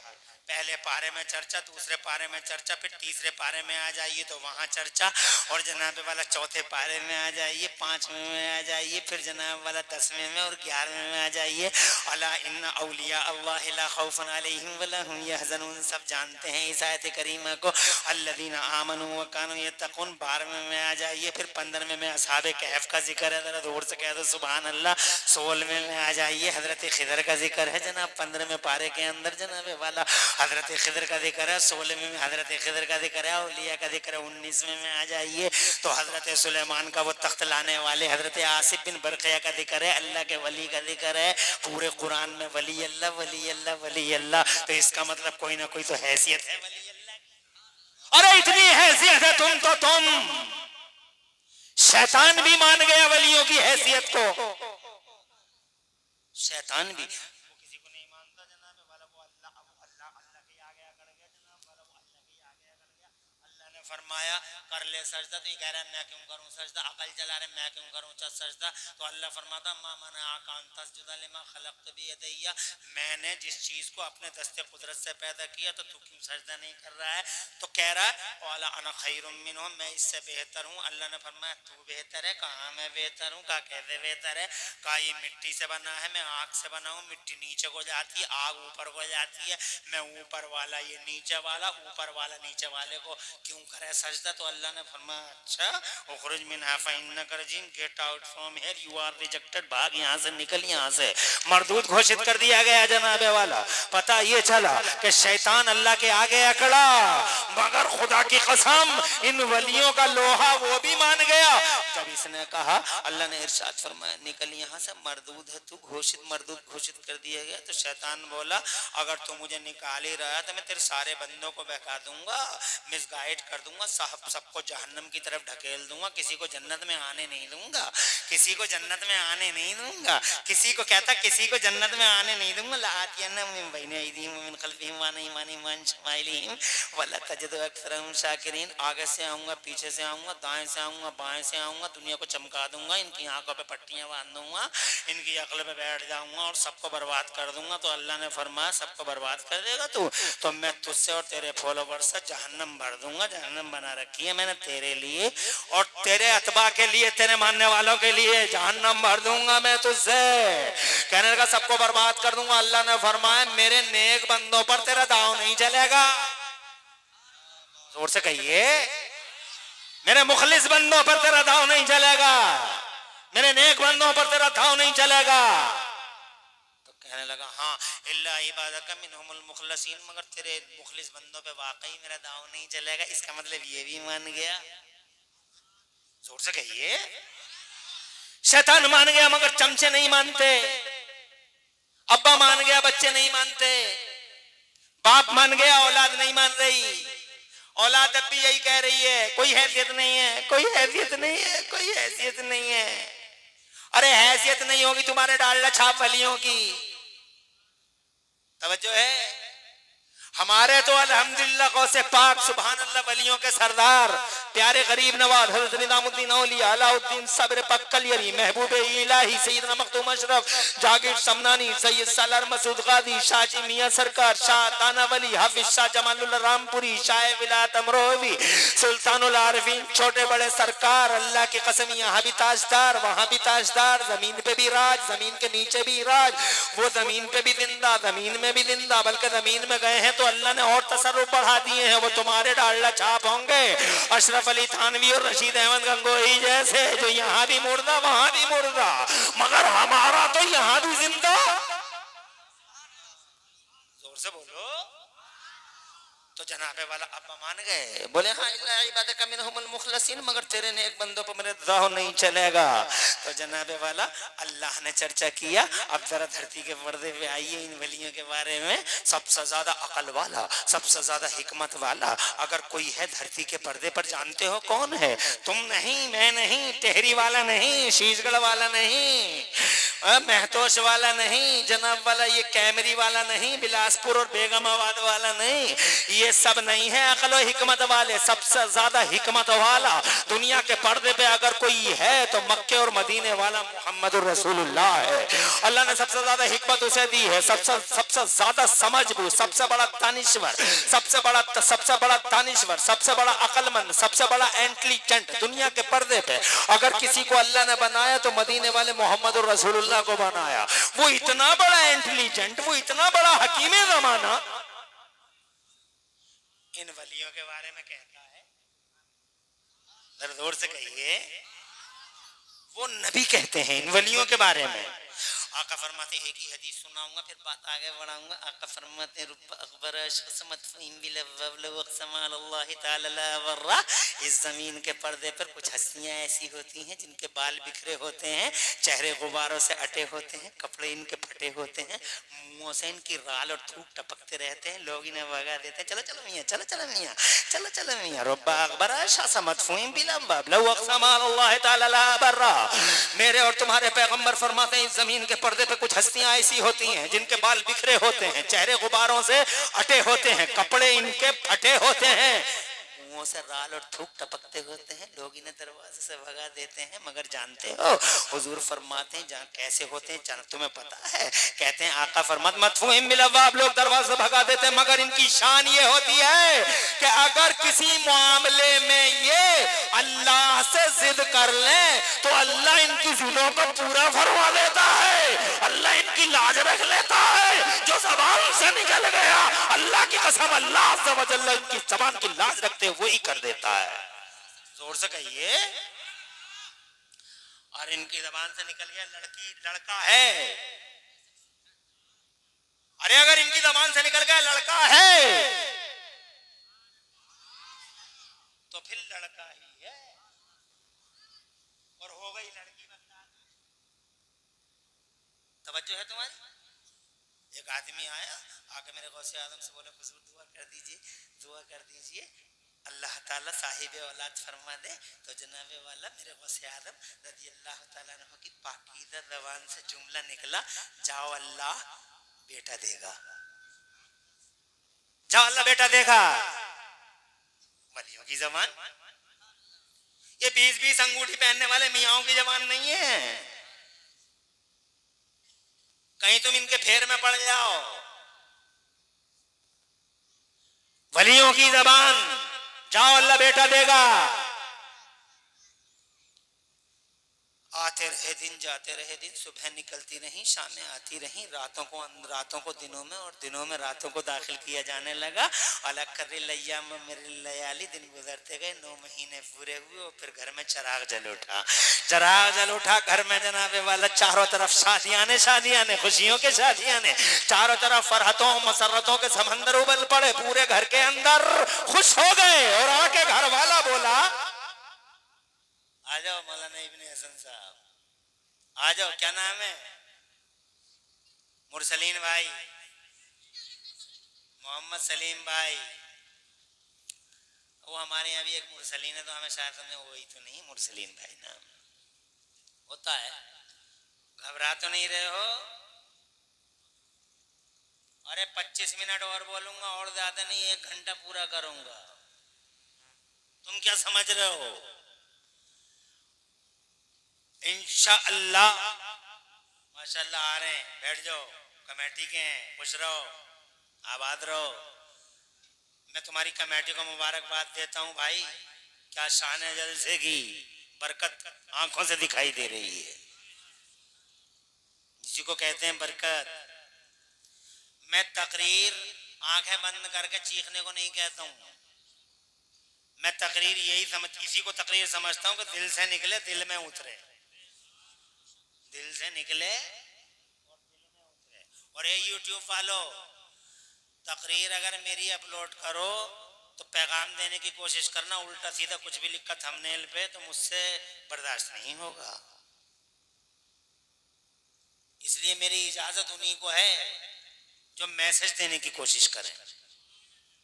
पहले पारे में चर्चा, दूसरे पारे में चर्चा, फिर तीसरे पारे में आ जाइए तो वहां चर्चा, और जनाब वाला चौथे पारे में आ जाइए, 5वें में आ जाइए, फिर जनाब वाला 10वें में और 11वें में आ जाइए। अला इन्ना औलिया अल्लाह ला खौफुन अलैहिम वला हुम यहज़नून। सब जानते हैं इस आयत करीमा को, अल्लज़ीना आमनू व कानू यत्तक़ून। 12वें में आ जाइए, फिर 15वें में असहाबे कहफ का जिक्र है, जरा जोर से कह दो सुभान अल्लाह। 16वें में आ जाइए, हजरत खिदर का जिक्र है जनाब 15वें पारे के अंदर, जनाब वाला हजरत खिदर का जिक्र है। 16वें में हजरत खिदर का जिक्र है, औलिया का जिक्र है। 19वें में आ जाइए तो हजरत सुलेमान का वो तख्त लाने वाले हजरत आसिफ बिन बरखिया का जिक्र है, अल्लाह के वली का जिक्र है। पूरे कुरान में वली अल्लाह वली अल्लाह वली अल्लाह, तो इसका मतलब कोई ना कोई तो हैसियत है वली अल्लाह। अरे इतनी हैसियत है तुम शैतान भी मान गया वलियों की हैसियत को, शैतान भी। फरमाया कर ले सजदा, तो ये कह रहा है मैं क्यों करूं सजदा, अकल चला रहे मैं क्यों करूं सजदा। तो अल्लाह फरमाता मा मना आकान तसजुदा लिमा खलक़तु बियदैया, मैंने जिस चीज को अपने दस्ते कुदरत से पैदा किया तो तू क्यों सजदा नहीं कर रहा है? तो कह रहा है वाला अना खैरुम मिनहु, मैं इससे बेहतर हूं। अल्लाह ने फरमाया तू बेहतर है? कहां मैं बेहतर हूं? कहा कैसे बेहतर है? कहा ये मिट्टी से बना है, मैं आग से बना हूं, मिट्टी नीचे को जाती है, आग ऊपर को जाती है, मैं ऊपर वाला, ये नीचे वाला, ऊपर वाला नीचे वाले को क्यों करे सजदा? तो अल्लाह ने फरमाया अच्छा उखरुज मिनहा फइन्नका रजीम, get out from here, you are rejected, भाग यहाँ से, निकल यहाँ से, मरदूद घोषित कर दिया गया जनाबे वाला। पता ये चला कि शैतान अल्लाह के आगे अकड़ा, मगर खुदा की कसम इन वलियों का लोहा वो भी मान गया। जब इसने कहा, अल्लाह ने इरशाद फरमाया निकल यहाँ से, मरदूद है तू, मरदूद घोषित कर दिया गया। तो शैतान बोला अगर तू मुझे निकाल ही रहा है तो मैं तेरे सारे बंदों को बहका दूंगा, मिसगाइड कर दूंगा, सबको जहन्नम की तरफ ढकेल दूंगा, किसी को जन्नत में आने नहीं दूंगा, किसी को जन्नत में आने नहीं दूंगा, किसी को कहता किसी को जन्नत में आने नहीं दूंगा। लातियन्ना मिन बैनि अयदीहिम व मिन खल्फिहिम व अन अयमानिहिम व अन शमाइलिहिम वला तजिदु अक्सरहुम शाकिरीन। आगे से आऊंगा, पीछे से आऊंगा, दाएं से आऊंगा, बाएं से आऊंगा, दुनिया को चमका दूंगा, इनकी आंखों पे पट्टियां बांध दूंगा, इनकी अक्ल पे बैठ जाऊंगा और सबको बर्बाद कर दूंगा। तो अल्लाह ने फरमाया सबको बर्बाद कर देगा तू, तो मैं तुझसे और तेरे फॉलोवर से जहन्नम भर दूंगा। जहन्नम बना रखी है मैंने तेरे लिए और तेरे अतबा के लिए, तेरे मानने वालों के लिए जहन्नम भर दूंगा मैं तुझसे। कहने लगा सबको बर्बाद कर दूंगा। अल्लाह ने फरमाया मेरे नेक बंदों पर तेरा दाव नहीं चलेगा। जोर से कहिए, मेरे मुखलिस बंदों पर तेरा दाव नहीं चलेगा, मेरे नेक बंदों पर तेरा दाव नहीं चलेगा। तो कहने लगा हाँ इल्ला इबादका मिनहुमुल मुखलसीन, मगर तेरे मुखलिस बंदों पे वाकई मेरा दाव नहीं चलेगा। इसका मतलब ये भी मान गया। जोर से कहिए, शैतान मान गया मगर चमचे नहीं मानते, अब्बा मान गया बच्चे नहीं मानते, बाप मान गया औलाद नहीं मान रही, औलाद अब भी यही कह रही है कोई हैसियत नहीं है, कोई हैसियत नहीं है, कोई हैसियत नहीं है। अरे हैसियत नहीं होगी तुम्हारे डालडा छाप वलियों की। तवज्जो है, हमारे तो अल्हम्दुलिल्लाह गौसे पाक सुभान अल्लाह वलियों के सरदार प्यारे गरीब नवाज हजरत निजामुद्दीन औलिया अलाउद्दीन सब्र पक्कलियरी महबूब इलाही सैयदना मखदूम अशरफ जाकिर समनानी सैयद सालार मसूद गादी शाजी मियां सरकार शाह ताना वली हाफिज शाह जमालुल्लाह रामपुरी शाह विलायत अमरोवी सुल्तानुल आरिफीन छोटे बड़े सरकार। अल्लाह की कसम यहाँ भी ताजदार वहां भी ताजदार, जमीन पे भी राज जमीन के नीचे भी राज, वो जमीन पे भी जिंदा जमीन में भी जिंदा, बल्कि जमीन में गए हैं तो अल्लाह ने और तसर्रुफ बढ़ा दिए हैं। वो तुम्हारे डालडा छाप होंगे अशरफ अली थानवी और रशीद अहमद गंगोही जैसे, जो यहाँ भी मुर्दा वहां भी मुर्दा, मगर हमारा तो यहाँ भी जिंदा। जोर से बोलो। तो जनाबे वाला अब्बा मान गए, बोले हाँ इल्ला इबादका मिनहुमुल मुखलसीन, मगर तेरे नेक बंदों पर मेरे दाव नहीं चलेगा। तो जनाबे वाला अल्लाह ने चर्चा किया। अब जरा धरती के पर्दे पे आइए इन वलियों के बारे में। सबसे ज्यादा अकल वाला, सबसे ज्यादा हिकमत वाला अगर कोई है धरती के पर्दे पर, जानते हो कौन है? तुम नहीं, मैं नहीं, टेहरी वाला नहीं, शीशगढ़ वाला नहीं, महतोश वाला नहीं, जनाब वाला ये कैमरी वाला नहीं, बिलासपुर और बेगमाबाद वाला नहीं, ये सब नहीं है अकल और हिकमत वाले। सबसे ज्यादा हिकमत वाला दुनिया के पर्दे पे अगर कोई है तो मक्के और मदीने वाला मोहम्मद रसूलुल्लाह है। अल्लाह ने सबसे ज्यादा हिकमत उसे दी है, सबसे ज्यादा समझबूझ, सबसे बड़ा दानिश्वर, सबसे बड़ा दानिश्वर, सबसे बड़ा अकलमंद, सबसे बड़ा इंटेलिजेंट दुनिया के पर्दे पे अगर किसी को अल्लाह ने बनाया तो मदीने वाले मोहम्मद रसूलुल्लाह को बनाया। वो इतना बड़ा इंटेलिजेंट, वो इतना बड़ा हकीम ज़माना इन वलियों के बारे में कहता है। जरा जोर से कहिए, वो नबी कहते हैं इन वलियों के बारे में। आका फरमाते हैं कि हदीस सुनाऊंगा फिर बात आगे बढ़ाऊंगा। आका फरमाते हैं रुब अकबर शख्समत फहीम बिलवल वक़समाल अल्लाह ताला वर्रा। इस जमीन के पर्दे पर कुछ हस्तियां ऐसी होती हैं जिनके बाल बिखरे होते हैं, चेहरे गुबारों से अटे होते हैं, कपड़े इनके फटे होते हैं, मुंहों से इनकी राल और थूक टपकते रहते हैं, लोग इन्हें भगा देते हैं। चलो चलो मियां, चलो चलो मियां, चलो चलो मियां। रुब अकबर शख्समत फहीम बिलवल वक़समाल अल्लाह ताला वर्रा। मेरे और तुम्हारे पैगंबर फरमाते हैं इस जमीन के पर्दे पे कुछ हस्तियां ऐसी होती हैं जिनके बाल बिखरे होते हैं, चेहरे गुबारों से अटे होते हैं, कपड़े इनके फटे होते हैं, मुंहों से राल और थूक टपकते होते हैं, लोग इन्हें दरवाजे से भगा देते हैं। मगर जानते हो हुजूर फरमाते हैं जहाँ कैसे होते हैं, जान तुम्हें पता है? कहते हैं आका फरमाते मदफूम बिलअब्वाब, लोग दरवाजे से भगा देते हैं, मगर इनकी शान ये होती है कि अगर किसी मामले में ये अल्लाह से जिद कर ले तो अल्लाह इनकी जिदों को पूरा फरमा देता है, अल्लाह इनकी लाज रख लेता है। जो ज़बान से निकल गया अल्लाह की कसम अल्लाह अज़्ज़ा व जल्ल इनकी ज़बान की लाज रखते हुए ही कर देता है। जोर से कहिए। और इनकी ज़बान से निकल गया लड़की लड़का है, अरे अगर इनकी ज़बान से निकल गया लड़का है तो फिर लड़का ही है, और हो गई लड़की बता। तवज्जो है तुम्हारी? एक आदमी आया, आके मेरे गौसे आदम से बोले हुजूर दुआ कर दीजिए, दुआ कर दीजिए, अल्लाह ताला साहिब औलाद फरमा दे तो जनाब वाला मेरे गौसे आदम रज़ी अल्लाह ताला अन्हु की पाकीज़ा ज़बान से जुमला निकला, जाओ अल्लाह बेटा देगा, जाओ अल्लाह बेटा देगा। वलियों की जबान, ये 20-20 अंगूठी पहनने वाले मियाओं की जबान नहीं है। कहीं तुम इनके फेर में पड़ जाओ। वलियों की जबान, जाओ अल्लाह बेटा देगा। आते रहे दिन, जाते रहे दिन, सुबह निकलती रही, शामें आती रही, रातों को दिनों में और दिनों में रातों को दाखिल किया जाने लगा। अलग कर मेरे लयाली, दिन गुजरते गए, 9 महीने पूरे हुए और फिर घर में चिराग जल उठा। चिराग जल उठा घर में जनाबे वाला, चारों तरफ शादियां ने, खुशियों के शादियां ने, चारों तरफ फरहतों मसरतों के समंदर उबल पड़े, पूरे घर के अंदर खुश हो गए। और आके घर वाला बोला, आ जाओ मौलाना इब्ने हसन साहब, आ जाओ। क्या नाम है? मुरसलीन भाई, मोहम्मद सलीम भाई। वो हमारे यहाँ भी एक मुरसलीन है, तो हमें शायद समझे वही तो नहीं, मुरसलीन भाई नाम होता है। घबरा तो नहीं रहे हो? अरे 25 मिनट और बोलूंगा, और ज्यादा नहीं, 1 घंटा पूरा करूंगा। तुम क्या समझ रहे हो? इंशाअल्लाह माशाअल्लाह आ रहे हैं, बैठ जाओ, कमेटी के हैं, खुश रहो, आबाद रहो। मैं तुम्हारी कमेटी को मुबारकबाद देता हूं भाई, क्या शान है, जलसे की बरकत आंखों से दिखाई दे रही है, जिसी को कहते हैं बरकत। मैं तकरीर आंखें बंद करके चीखने को नहीं कहता हूं, मैं तकरीर इसी को तकरीर समझता हूं कि दिल से निकले, दिल में उतरे, दिल से निकले और दिल में उतरे। और ये यूट्यूब वालों, तकरीर अगर मेरी अपलोड करो तो पैगाम देने की कोशिश करना, उल्टा सीधा कुछ भी लिखा थंबनेल पे तो मुझसे बर्दाश्त नहीं होगा। इसलिए मेरी इजाजत उन्हीं को है जो मैसेज देने की कोशिश करें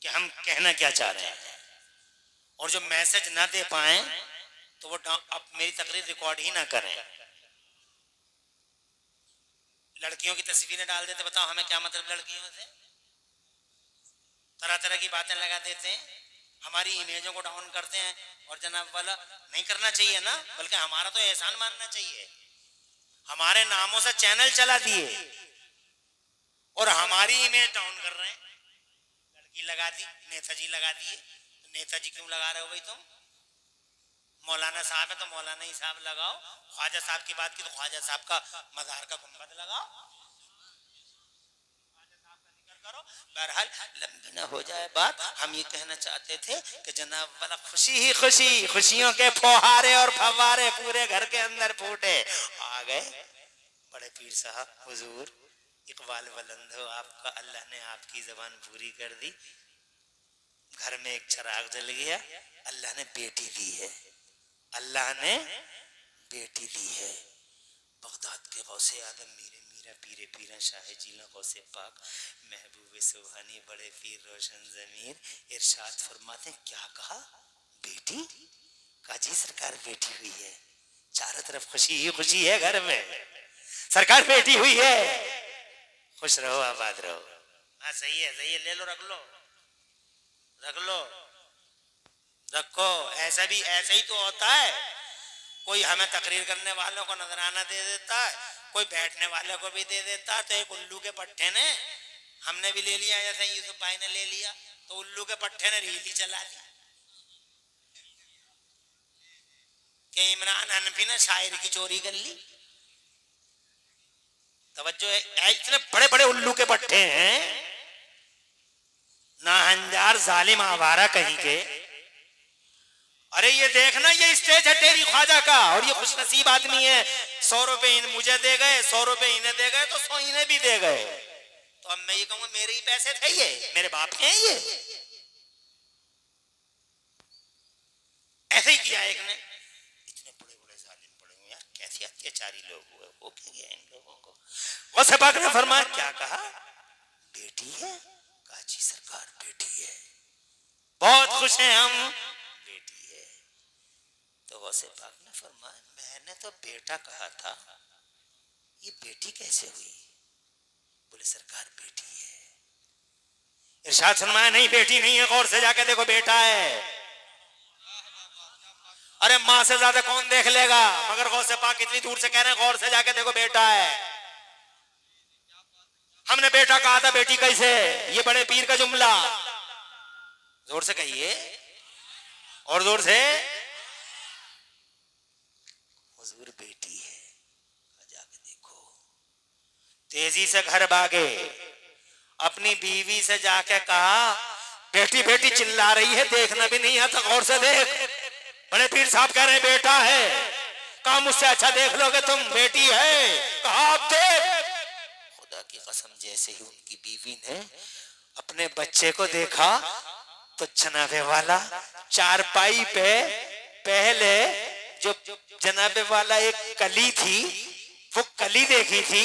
कि हम कहना क्या चाह रहे हैं, और जो मैसेज ना दे पाए तो वो अब मेरी तकरीर रिकॉर्ड ही ना करें। लड़कियों की तस्वीरें डाल देते, बताओ हमें क्या मतलब लड़कियों से? तरह तरह की बातें लगा देते हैं, हमारी इमेजों को डाउन करते हैं। और जनाब वाला नहीं करना चाहिए ना, बल्कि हमारा तो एहसान मानना चाहिए। हमारे नामों से चैनल चला दिए और हमारी इमेज डाउन कर रहे हैं। लड़की लगा दी, नेताजी लगा दिए, तो नेताजी क्यों लगा रहे हो भाई तुम? मौलाना साहब है तो मौलाना ही साहब लगाओ, ख्वाजा साहब की बात की तो ख्वाजा साहब का मज़ार का गुंबद लगाओ, करो। बहरहाल लंबी न हो जाए बात, हम ये कहना चाहते थे कि जनाब वाला खुशी ही खुशी, खुशियों के फुहारे और फव्वारे पूरे घर के अंदर फूटे। आ गए बड़े पीर साहब हुजूर इकबाल बुलंद हो आपका, अल्लाह ने आपकी जबान पूरी कर दी। घर में एक चिराग जल गया, अल्लाह ने बेटी दी है, अल्लाह ने बेटी दी है। बगदाद के गौसे आदम मीरा पीरे पीरा शाह जीला गौसे पाक महबूब सुहानी बड़े पीर रोशन जमीर इरशाद फरमाते, क्या कहा? बेटी? काजी सरकार बेटी हुई है, चारों तरफ खुशी ही खुशी है, घर में सरकार बेटी हुई है, खुश रहो आबाद रहो। हाँ सही है, सही है, ले लो, रख लो, रख लो, रखो। ऐसा भी ऐसा ही तो होता है, कोई हमें तकरीर करने वालों को नजराना दे देता है, कोई बैठने वाले को भी दे देता है। तो एक उल्लू के पट्टे ने हमने भी ले लिया, जैसे यूसुफ भाई ने ले लिया, तो उल्लू के पट्टे ने रीली चला दी कि इमरान हनफी ने शायर की चोरी कर ली। तवज्जो है, इतने बड़े बड़े उल्लू के पट्टे हैं, नाहंजार जालिम आवारा कहीं के। अरे ये देखना, ये स्टेज है तेरी ख्वाजा का, और ये खुश नसीब आदमी है, 100 रुपए मुझे दे गए, 100 रुपए इन्हें दे गए, तो 100 इन्हें भी दे गए। तो अब मैं ये कहूंगा मेरे ही पैसे थे, ये मेरे बाप के हैं, ये ऐसे ही किया एक ने। इतने बड़े बड़े जालिम पड़े हुए यार, कैसे अत्याचारी लोग हुए, वो क्या गया इन लोगों को। वैसे पाक ने फरमाया, क्या कहा? बेटी है? काजी सरकार बेटी है। बहुत खुश हैं हम, बेटी है। तो गौसे पाक ने फरमाया मैंने तो बेटा कहा था, ये बेटी कैसे हुई? बोले सरकार बेटी है। इरशाद फरमाया नहीं बेटी नहीं है, गौर से जाके देखो बेटा है। अरे माँ से ज्यादा कौन देख लेगा, मगर गौसे पाक इतनी दूर से कह रहे हैं गौर से जाके देखो बेटा है। हमने बेटा कहा था, बेटी कैसे? ये बड़े पीर का जुमला, जोर से कहिए और जोर से। हुजूर बेटी है, जाके देखो। तेजी से घर भागे, अपनी बीवी से जाके कहा बेटी बेटी चिल्ला रही है, देखना भी नहीं आता, गौर से देख। बड़े पीर साहब कह रहे हैं बेटा है। कहा मुझसे अच्छा देख लोगे तुम, बेटी है। कहा आप देख। खुदा की कसम जैसे ही उनकी बीवी ने अपने बच्चे को देखा तो जनाबे वाला चारपाई पे पहले जो जनाबे वाला एक कली थी वो कली देखी थी,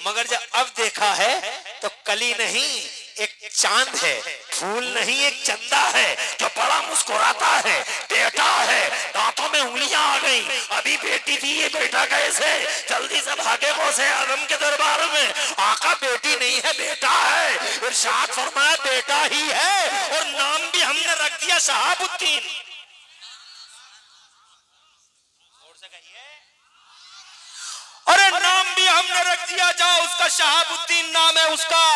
मगर जब अब देखा है तो कली नहीं एक चांद है, फूल नहीं एक चंदा है जो बड़ा मुस्कुराता है। बेटा है, दांतों में उंगलियां आ गई। अभी बेटी थी, ये बेटा कैसे? जल्दी से भागे गौसे आजम के दरबार में। आका बेटी नहीं है बेटा है। इरशाद फरमाया बेटा ही है और नाम भी हमने रख दिया शहाबुद्दीन। अरे नाम भी हमने रख दिया, जाओ उसका शहाबुद्दीन नाम है उसका।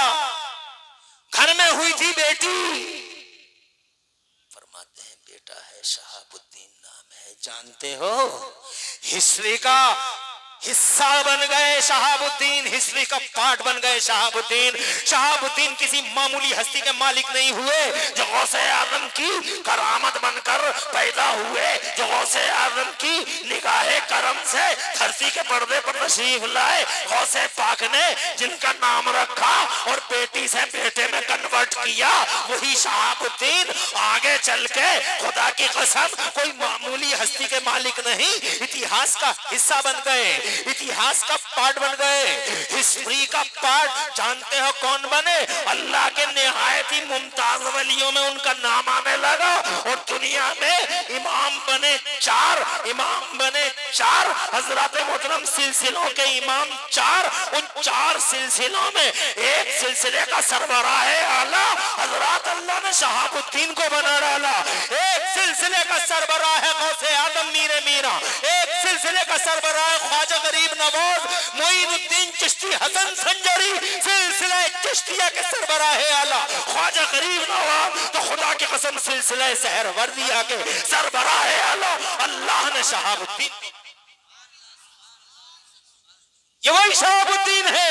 घर में हुई थी बेटी, फरमाते हैं बेटा है, शहाबुद्दीन नाम है। जानते हो हिस्ट्री का हिस्सा बन गए शहाबुद्दीन, हिस्ट्री का पार्ट बन गए शहाबुद्दीन। शहाबुद्दीन किसी मामूली हस्ती के मालिक नहीं हुए, जो गौसे आजम की करामत बनकर पैदा हुए, जो गौसे आजम की निगाहे करम से धरती के पर्दे पर तशरीफ लाए। गौसे पाक ने जिनका नाम रखा और बेटी से बेटे में कन्वर्ट किया, वही शहाबुद्दीन आगे चल के खुदा की कसम कोई मामूली हस्ती के मालिक नहीं, इतिहास का हिस्सा बन गए, इतिहास का पार्ट बन गए, हिस्ट्री का पार्ट। जानते हो कौन बने? अल्लाह के निहायत ही मुमताज वलियों में उनका नाम आने लगा और दुनिया में इमाम बने चार, इमाम बने चार, हजरत मोहतरम सिलसिलों के इमाम चार। उन चार सिलसिलों में एक सिलसिले का सरबराह आला हजरत अल्लाह ने शहाबुद्दीन को बना डाला। एक सिलसिले का सरबराह है गौसे आदम मीरे मीरा, एक सिलसिले का सरबराह ख्वाजा गरीब नवाज मोइनुद्दीन चिश्ती हसन संजरी, सिलसिला चिश्तिया के सरबराह आला ख्वाजा गरीब नवाज। तो खुदा की कसम सिलसिला सहरवर्दिया के सरबराह आला अल्लाह ने शहाबुद्दीन, ये वही शहाबुद्दीन है।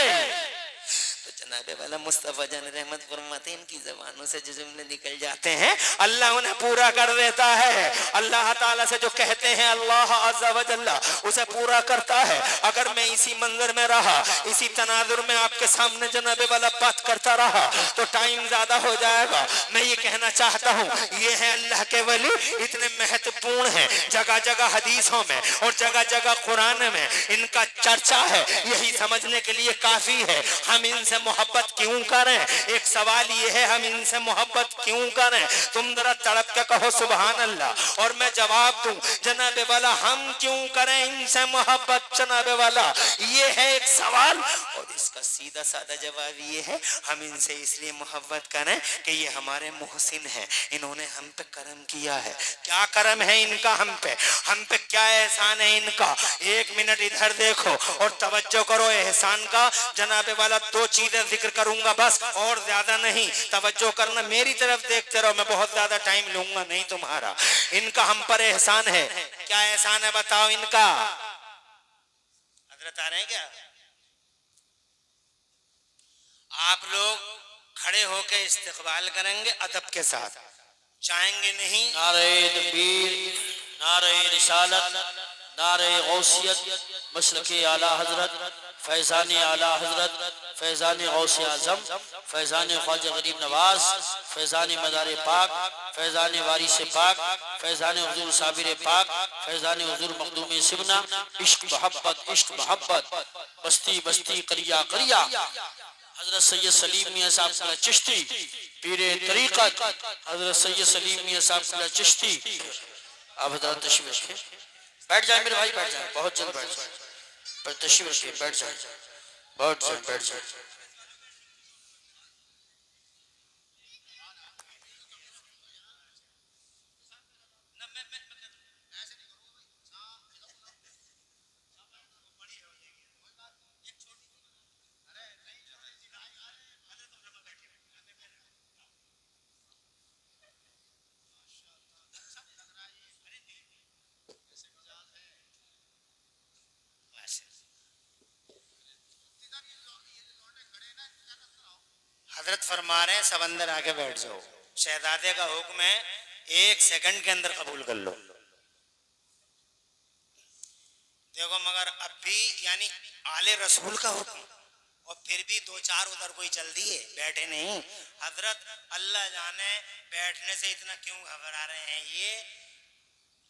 तो जनाबे वाला मुस्तफा जान रहमत फरमाते इनकी जबानों से जो जुमले निकल जाते हैं अल्लाह उन्हें पूरा कर देता है। अल्लाह ताला से जो कहते हैं अल्लाह अज़्ज़ा व जल्ला उसे पूरा करता है। अगर मैं इसी मंजर में रहा, इसी तनाजुर में आपके सामने जनाबे वाला बात करता रहा तो टाइम ज्यादा हो जाएगा। मैं ये कहना चाहता हूँ, ये है अल्लाह के वली, इतने महत्वपूर्ण है, जगह जगह हदीसों में और जगह जगह कुरान में इनका चर्चा है। यही समझने के लिए काफी है हम इनसे मोहब्बत क्यों करें। एक सवाल ये है हम इनसे मोहब्बत क्यों करें? तुम जरा तड़प के कहो सुभान अल्लाह और मैं जवाब दूं जनाबे वाला हम क्यों करें इनसे मोहब्बत। जनाबे वाला ये है एक सवाल और इसका सीधा साधा जवाब ये है हम इनसे इसलिए मोहब्बत करें कि ये हमारे मोहसिन हैं, इन्होंने हम पे करम किया है। क्या करम है इनका हम पे क्या एहसान है इनका। एक मिनट इधर देखो और तवज्जो करो एहसान का। जनाबे वाला दो चीजें जिक्र करूंगा बस, और ज्यादा नहीं। तवज्जो करना, मेरी तरफ देखते रहो, मैं बहुत ज्यादा टाइम लूंगा नहीं तुम्हारा। इनका हम पर एहसान है। क्या एहसान है बताओ इनका? हजरत आ रहे हैं क्या? आप लोग खड़े होकर इस्तिकबाल करेंगे अदब के साथ, चाहेंगे नहीं। नारे तकबीर, नारे रिसालत, नारे गौसियत, मसलके आला हजरत, फैज़ान आला हजरत, फैज़ान गौसे आज़म, फैज़ान ख्वाजा गरीब नवाज, फैज़ान मदार पाक, फैज़ान वारिस पाक, फैज़ान हुज़ूर साबिर पाक, फैज़ान हुज़ूर मखदूम सिबना। इश्क मोहब्बत, इश्क मोहब्बत, बस्ती बस्ती करिया करिया, हजरत सैयद सलीम मियां साहब क़िबला चिश्ती पीरे तरीक़त हजरत सैयद सलीम मियां साहब क़िबला चिश्ती। आप हजरत तशरीफ रखिए, बैठ जाए मेरे भाई, बैठ जाए, बहुत जल्द बैठ जाए, पर तशरीफ रखिए, बैठ जाए, बैठ जाए, बैठ जाए। हजरत फरमा रहे हैं सब अंदर आके बैठ जाओ, शहजादे का हुक्म है, 1 सेकंड के अंदर कबूल कर लो। देखो मगर अब भी यानी आले रसूल का हुक्म, और फिर भी 2-4 उधर कोई चल दिए, बैठे नहीं। हजरत अल्लाह जाने बैठने से इतना क्यों घबरा रहे हैं, ये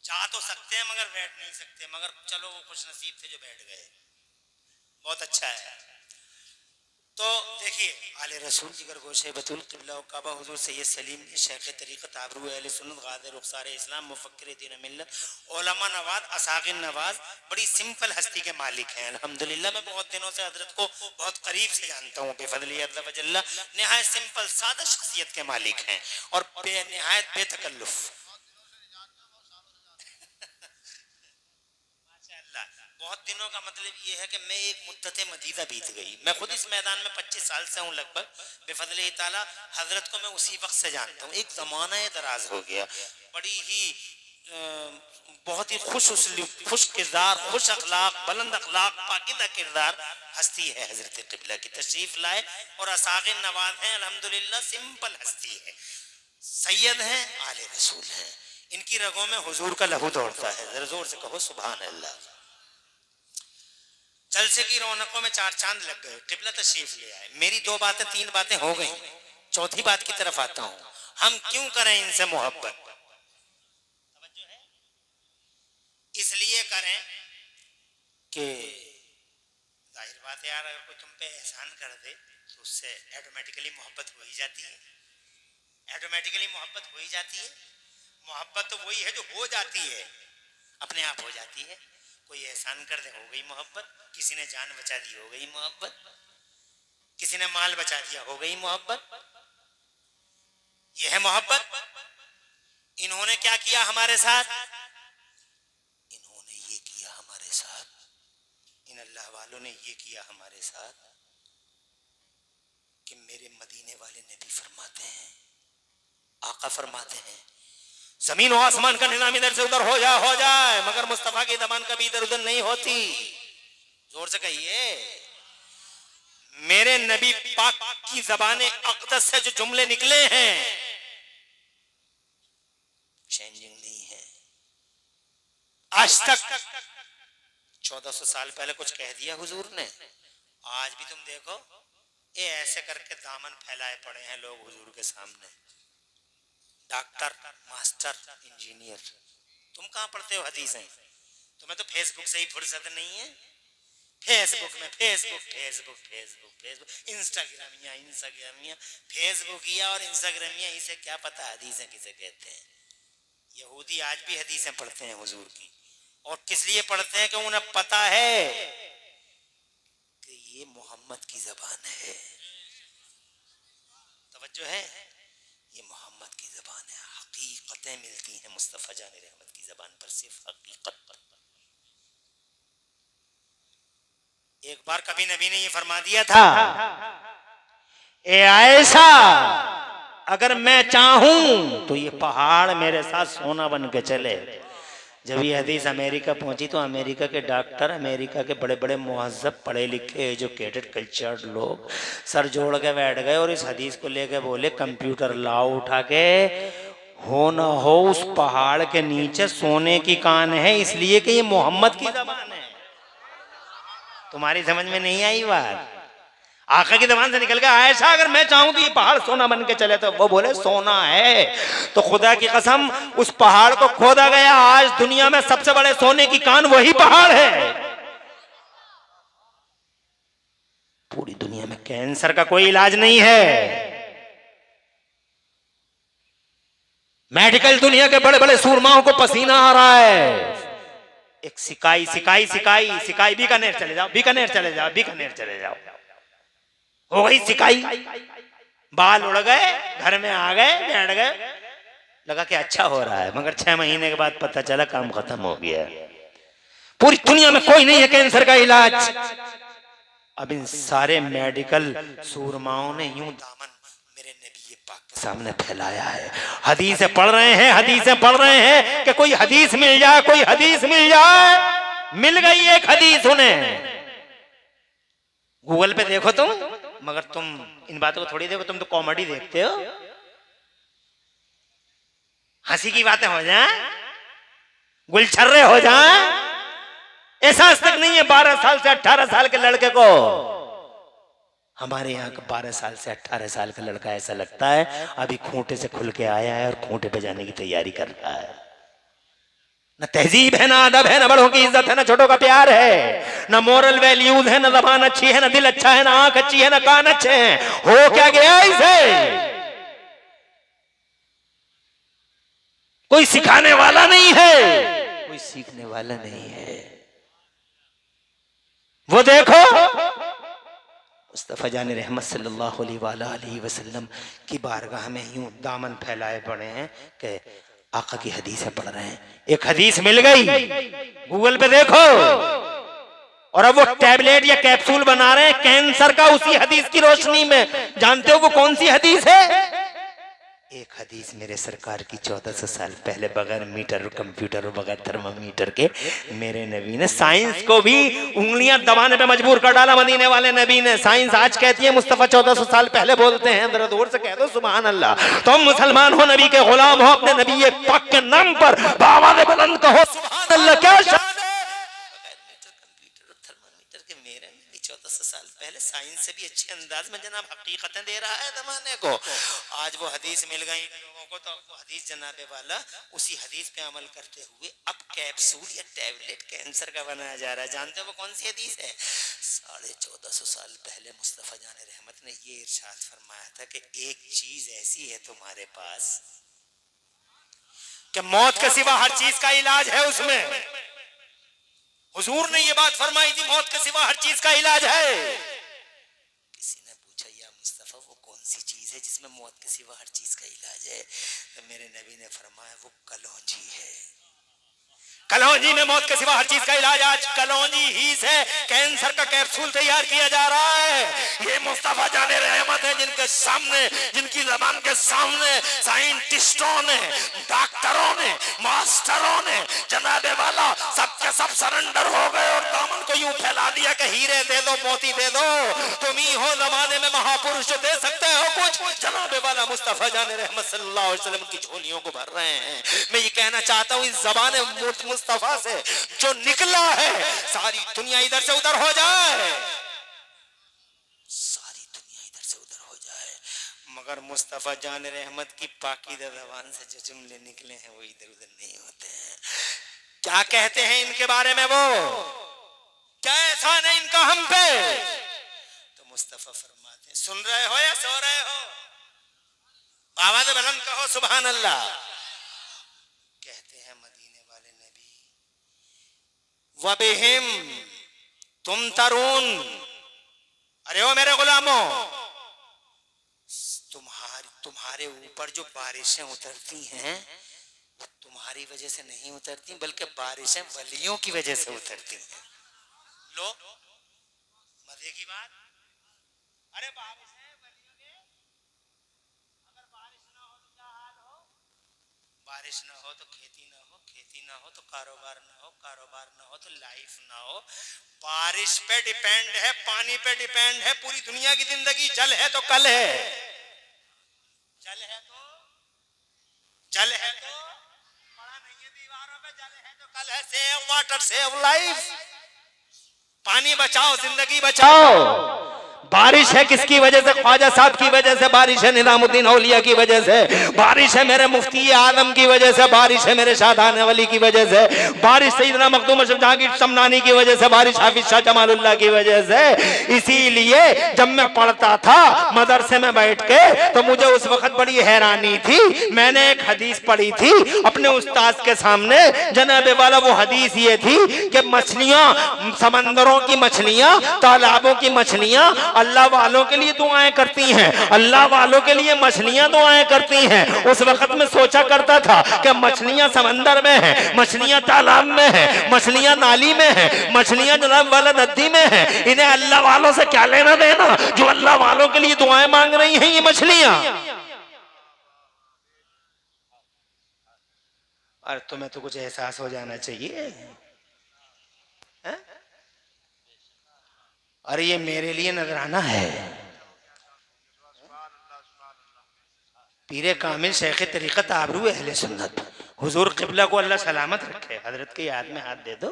जा तो सकते हैं मगर बैठ नहीं सकते, मगर चलो वो खुश नसीब थे जो बैठ गए, बहुत अच्छा है। तो देखिए आले रसूल जिगर गोशे बतुल क़िबला व काबा हुजूर सैयद सलीम शेख तरीक़त आबरू अहले सुन्नत गादे रुखसार इस्लाम मुफक्किर दीन मिल्लत उलमा नवाज असागिर नवाज, बड़ी सिंपल हस्ती के मालिक हैं अल्हम्दुलिल्लाह। मैं बहुत दिनों से हजरत को बहुत करीब से जानता हूँ, बेफज़ली अज़्ज़ा व जल्ला निहायत सिंपल सादा शख्सियत के मालिक हैं और निहायत बेतकल्लुफ़। बहुत दिनों का मतलब ये है कि मैं एक मुद्दत मदीदा बीत गई, मैं खुद इस मैदान में 25 साल से हूँ लगभग, बेफज़ल ताला हजरत को मैं उसी वक्त से जानता हूँ। एक ज़माना दराज हो गया, बड़ी ही बहुत ही खुश किरदार, खुश अखलाक, बुलंद अखलाक, पाकीज़ा किरदार हस्ती है हजरत क़िबला की, तशरीफ लाए और असागिर नवाज हैं अल्हम्दुलिल्लाह, सिंपल हस्ती है, सैयद हैं, आले रसूल हैं, इनकी रगों में हुजूर का लहू दौड़ता है, जरा जोर से कहो सुभान अल्लाह। जलसे की रौनकों में 4 चांद लग गए, क़िबला तशरीफ ले आए। मेरी 2 बातें 3 बातें हो गई, चौथी बात की तरफ आता हूं, हम क्यों करें इनसे मोहब्बत? इसलिए करें कि जाहिर बात है यार, अगर कोई तुम पे एहसान कर दे तो उससे ऑटोमेटिकली मोहब्बत हो ही जाती है, ऑटोमेटिकली मोहब्बत हो ही जाती है। मोहब्बत तो वही है जो हो जाती है, अपने आप हो जाती है। कोई एहसान कर दे हो गई मोहब्बत, किसी ने जान बचा दी हो गई मोहब्बत, किसी ने माल बचा दिया हो गई मोहब्बत, यह है मोहब्बत। इन्होंने क्या किया हमारे साथ? इन्होंने ये किया हमारे साथ, इन अल्लाह वालों ने ये किया हमारे साथ कि मेरे मदीने वाले नबी फरमाते हैं, आका फरमाते हैं, जमीन और आसमान का निजाम इधर से उधर हो जाए मगर मुस्तफा की जबान कभी इधर उधर नहीं होती। जोर से कहिए, मेरे नबी पाक की ज़बान अक़दस से जो जुमले निकले हैं चेंजिंग नहीं है। आज तक 1400 साल पहले कुछ कह दिया हुजूर ने, आज भी तुम देखो ये ऐसे करके दामन फैलाए पड़े हैं लोग हुजूर के सामने, डॉक्टर, मास्टर, इंजीनियर। तुम कहाँ पढ़ते हो हदीसें? तुम्हें तो फेसबुक से ही फुर्सत नहीं है। फेसबुक में फेसबुक इंस्टाग्रामिया फेसबुकिया और इंस्टाग्रामिया, इसे क्या पता हदीसें किसे कहते हैं। यहूदी आज भी हदीसें पढ़ते हैं हुजूर की, और किस लिए पढ़ते हैं कि उन्हें पता है कि ये मोहम्मद की जबान है। तवज्जो है, ये मोहम्मद की जबान है, हकीकतें मिलती हैं मुस्तफ़ा जान रहमत की जबान पर, सिर्फ हकीकत। एक बार कभी नबी ने ये फरमा दिया था, ए आयशा अगर मैं चाहूं तो ये पहाड़ मेरे साथ सोना बन के चले। जब ये हदीस अमेरिका पहुंची तो अमेरिका के डॉक्टर, अमेरिका के बड़े बड़े मुहज़्ज़ब, पढ़े लिखे, एजुकेटेड, कल्चर्ड लोग सर जोड़ के बैठ गए और इस हदीस को लेके बोले कंप्यूटर लाओ उठा के, हो न हो उस पहाड़ के नीचे सोने की कान है, इसलिए कि ये मोहम्मद की ज़बान है। तुम्हारी समझ में नहीं आई बात? आका की ज़बान से निकल के आयशा अगर मैं चाहूं तो ये पहाड़ सोना बन के चले, तो वो बोले सोना है तो खुदा की कसम उस पहाड़ को खोदा गया, आज दुनिया में सबसे बड़े सोने की कान वही पहाड़ है। पूरी दुनिया में कैंसर का कोई इलाज नहीं है। मेडिकल दुनिया के बड़े बड़े सूरमाओं को पसीना आ रहा है। एक सिकाई सिकाई सिकाई सिकाई, बीकानेर चले जाओ, बीकानेर चले जाओ, बीकानेर चले जाओ, हो गई सिकाई, बाल उड़ गए, घर में आ गए, बैठ गए, लगा कि अच्छा हो रहा है, मगर 6 महीने के बाद पता चला काम खत्म हो गया। पूरी दुनिया में कोई नहीं है कैंसर का इलाज। अब इन सारे मेडिकल सूरमाओं ने यूं दामन मेरे नबी पाक के सामने फैलाया है। हदीसें पढ़ रहे हैं, हदीसें पढ़ रहे हैं कि कोई हदीस मिल जाए, कोई हदीस मिल जाए। मिल गई एक हदीस उन्हें, गूगल पे देखो तुम, मगर तुम इन बातों को थोड़ी देखो, तुम तो कॉमेडी देखते हो। हंसी की बातें हो जाए, गुलछर्रे हो जाए, ऐसा आज तक नहीं है 12 साल से 18 साल के लड़के को। हमारे यहाँ का 12 साल से 18 साल का लड़का ऐसा लगता है अभी खूंटे से खुल के आया है और खूंटे पे जाने की तैयारी कर रहा है। न तहजीब है, ना अदब है, न बड़ों की इज्जत है, न छोटों का प्यार है, न मोरल वैल्यूज है, न जबान अच्छी है, न दिल अच्छा है, न आंख अच्छी है, न कान अच्छे हैं। हो क्या गया इसे? कोई सिखाने वाला नहीं है, कोई सीखने वाला नहीं है। वो देखो मुस्तफा जान रहमत सल्लल्लाहु अलैहि वसल्लम की बारगाह में यूं दामन फैलाए पड़े हैं कि आका की हदीसें पढ़ रहे हैं। एक हदीस मिल गई, गूगल पे देखो, और अब वो टैबलेट या कैप्सूल बना रहे हैं कैंसर का, उसी हदीस की रोशनी में। जानते हो वो कौन सी हदीस है? एक हदीस मेरे सरकार की 1400 साल पहले बगैर मीटर और कंप्यूटर और बगैर थर्मामीटर के मेरे नबी ने, साइंस को भी उंगलियां दबाने पे मजबूर कर डाला मदीने वाले नबी ने। साइंस आज कहती है मुस्तफा 1400 साल पहले बोलते हैं, जरा दूर से कह दो सुभान अल्लाह। तुम मुसलमान हो, नबी के गुलाम हो, अपने नबी पाक के नाम पर आवाज़ बुलंद कहो सुभान अल्लाह। क्या शान है! 1400 साल पहले साइंस से भी अच्छे अंदाज में जनाब हकीकतें दे रहा है जमाने को। आज वो हदीस मिल गई लोगों को, तो वो हदीस जनाबे वाला उसी हदीस पे अमल करते हुए अब कैप्सूल या टैबलेट कैंसर का बनाया जा रहा है। जानते हो वो कौन सी हदीस है? 1450 साल पहले मुस्तफा जान रहमत ने ये इरशाद फरमाया था कि एक चीज ऐसी है तुम्हारे पास कि मौत के सिवा हर चीज का इलाज है उसमें। हुजूर ने ये बात फरमाई थी, मौत के सिवा हर चीज का इलाज है। किसी ने पूछा या मुस्तफा वो कौन सी चीज है जिसमें मौत के सिवा हर चीज का इलाज है? तो मेरे नबी ने फरमाया वो कलौंजी है। कलौंजी में मौत के सिवा हर चीज का इलाज। आज कलौंजी ही से कैंसर का कैप्सूल तैयार किया जा रहा है। ये मुस्तफा जाने रहमत है जिनके सामने, जिनकी जबान के सामने साइंटिस्टों ने, डॉक्टरों ने, मास्टरों ने जनाबे वाला सबके सब सरेंडर हो गए और दामन को यूं फैला दिया कि हीरे दे दो, मोती दे दो, तुम ही हो जमाने में महापुरुष जो दे सकते हो कुछ। जनाबे वाला मुस्तफा जाने रहमत सल्लल्लाहु अलैहि वसल्लम की झोलियों को भर रहे हैं। मैं ये कहना चाहता हूँ इस जबान मुस्तफा से जो निकला है सारी दुनिया इधर से उधर हो जाए, सारी दुनिया इधर से उधर हो जाए, मगर मुस्तफा जान रहमत की पाकीदा ज़बान से जो जुमले निकले हैं वो इधर उधर नहीं होते हैं। क्या कहते हैं इनके बारे में वो? क्या एहसान है इनका हम पे? तो मुस्तफा फरमाते हैं, सुन रहे हो या सो रहे हो? आवाज़ बुलंद कहो सुभान अल्लाह। कहते हैं मदीने वाले नबी, वबिहिम तुम तरुण, अरे ओ मेरे गुलामों, तुम्हारे ऊपर जो बारिशें उतरती हैं वो तुम्हारी वजह से नहीं उतरती, बल्कि बारिशें वलियों की वजह से उतरती हैं। लो मजे की बात, अरे बारिशें वलियों के, अगर बारिश ना हो तो क्या हाल हो? बारिश ना हो तो खेती ना हो, खेती ना हो तो कारोबार ना हो, कारोबार ना हो तो लाइफ ना हो। बारिश पे डिपेंड है, पानी पे डिपेंड है पूरी दुनिया की जिंदगी। जल है तो कल है, जल है तो, जल है तो पड़ा नहीं है दीवारों पे, जल है तो कल है। सेव वाटर सेव लाइफ, पानी बचाओ जिंदगी बचाओ। बारिश है किसकी वजह से? ख्वाजा साहब की वजह से बारिश है, निजामुद्दीन औलिया की वजह से बारिश है, मेरे मुफ्ती आदम की वजह से बारिश है, मेरे शाहदान वली की वजह से बारिश, सैयदना मखदूम अशरफ जहांगीर शमनानी की वजह से बारिश, हाफिज शाह जमालुल्लाह की वजह से। इसीलिए जब मैं पढ़ता था मदरसे में बैठ के तो मुझे उस वक्त बड़ी हैरानी थी। मैंने एक हदीस पढ़ी थी अपने उस्ताद के सामने, जनाब वाला वो हदीस ये थी कि मछलियां, समंदरों की मछलियां, तालाबों की मछलियां अल्लाह वालों के लिए दुआएं करती हैं, अल्लाह वालों के लिए मछलियां दुआएं करती हैं। उस वक्त में सोचा करता था कि मछलियां समंदर में हैं, मछलियां तालाब में हैं, मछलियां नाली में हैं, मछलियां जनाब वाला नदी में हैं, इन्हें अल्लाह वालों से क्या लेना देना जो अल्लाह वालों के लिए दुआएं मांग रही हैं ये मछलियां। अरे तुम्हें तो कुछ एहसास हो जाना चाहिए है? अरे ये मेरे लिए नजराना है। पीरे कामिल शेख तरीक़त आबरू अहले सुन्नत हुजूर क़िबला को अल्लाह सलामत रखे, हजरत के याद में हाथ दे दो।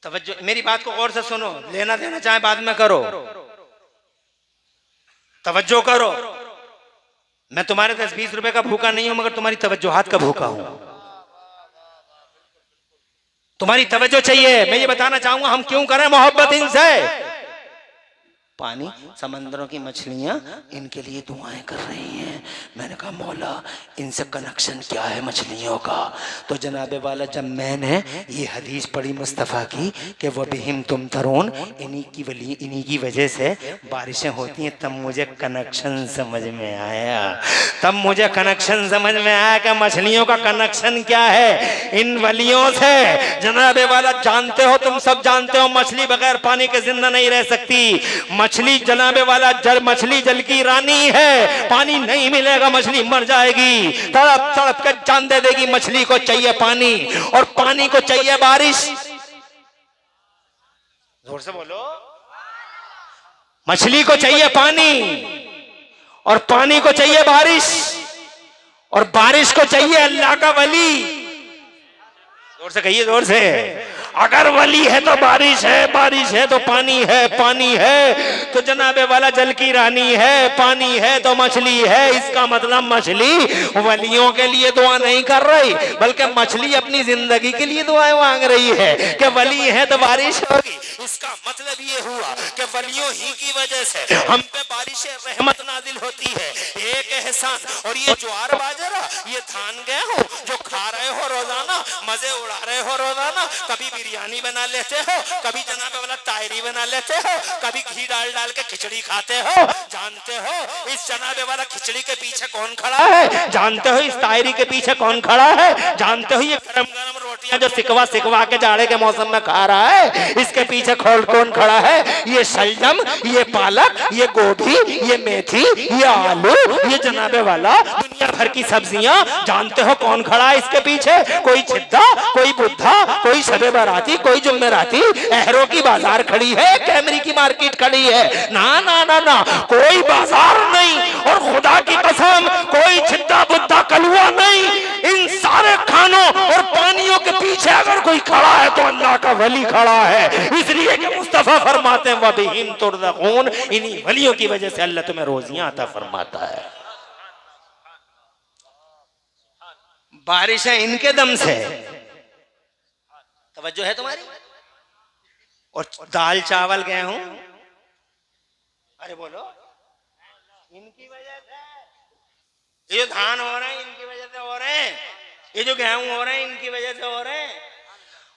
तवज्जो, मेरी बात को गौर से सुनो, लेना देना चाहे बाद में करो, तवज्जो करो। मैं तुम्हारे 10-20 रुपए का भूखा नहीं हूं, मगर तुम्हारी तवज्जोहात का भूखा हूं। तुम्हारी तवज्जो चाहिए। मैं ये बताना चाहूंगा हम क्यों करें मोहब्बत इनसे। पानी, समंदरों की मछलियां इनके लिए दुआएं कर रही हैं। मैंने कहा मौला इनसे कनेक्शन क्या है मछलियों का? तो जनाबे वाला जब मैंने ये हदीस पढ़ी मुस्तफ़ा की कि वह बिहिम तुम तरून, इन्हीं की वजह से बारिशें होती हैं, तब मुझे कनेक्शन समझ में आया। तब मुझे कनेक्शन समझ में आया कि मछलियों का कनेक्शन क्या है इन वलियों से। जनाबे वाला जानते हो, तुम सब जानते हो, मछली बगैर पानी के जिंदा नहीं रह सकती। मछली जनाबे वाला मछली जल की रानी है, पानी नहीं मिलेगा मछली मर जाएगी, तड़प तड़प के जान दे देगी। मछली को चाहिए पानी और पानी को चाहिए बारिश। जोर से बोलो। मछली को चाहिए पानी और पानी को चाहिए बारिश और बारिश को चाहिए अल्लाह का वली। जोर से कहिए, जोर से। अगर वली है तो बारिश है, बारिश है तो पानी है, पानी है तो जनाबे वाला जल की रानी है, पानी है तो मछली है। इसका मतलब मछली वलियों के लिए दुआ नहीं कर रही, बल्कि मछली अपनी जिंदगी के लिए दुआएं मांग रही है कि वली है तो बारिश होगी। इसका मतलब ये हुआ कि वलियों ही की वजह से हम पे बारिश रहमत नाजिल होती है। एक एहसान। और ये ज्वार बाजरा, ये धान गेहूं जो खा रहे हो रोजाना, मजे उड़ा रहे हो रोजाना, कभी बिरयानी बना लेते हो, कभी जनाबे वाला तायरी बना लेते हो, कभी घी डाल डाल के खिचड़ी खाते हो। जानते हो इस जनाबे वाला खिचड़ी के पीछे कौन खड़ा है? जानते हो इस तायरी के पीछे कौन खड़ा है? जानते हो ये गरम गरम रोटियां जो सिकवा सिकवा के जाड़े के मौसम में खा रहा है, इसके पीछे कौन खड़ा है? ये शलजम, ये पालक, ये गोभी, ये मेथी, ये आलू, ये जनाबे वाला दुनिया भर की सब्जियां। जानते हो कौन खड़ा है इसके पीछे? कोई छिद्दा, कोई बुद्धा, कोई शबे बराती, कोई जुम्मेराती। अहरों की बाजार खड़ी है, कैमरी की मार्केट खड़ी है। ना ना ना ना, कोई बाजार नहीं और खुदा की कसम कोई छिद्दा बुद्धा कलुआ नहीं। इन सारे खानों और पानियों के पीछे अगर कोई खड़ा है तो अल्लाह का वली खड़ा है। इसलिए कि मुस्तफा फरमाते हैं वबिहिम तुरज़क़ून, इन्हीं वलियों की वजह से अल्लाह तुम्हें रोजियां अता फरमाता है। बारिशें इनके दम से। तवज्जो है तुम्हारी? और दाल चावल गेहूं, अरे बोलो, इनकी वजह से। ये जो धान हो रहे हैं इनकी वजह से हो रहे हैं, ये जो गेहूं हो रहे हैं इनकी वजह से हो रहे हैं।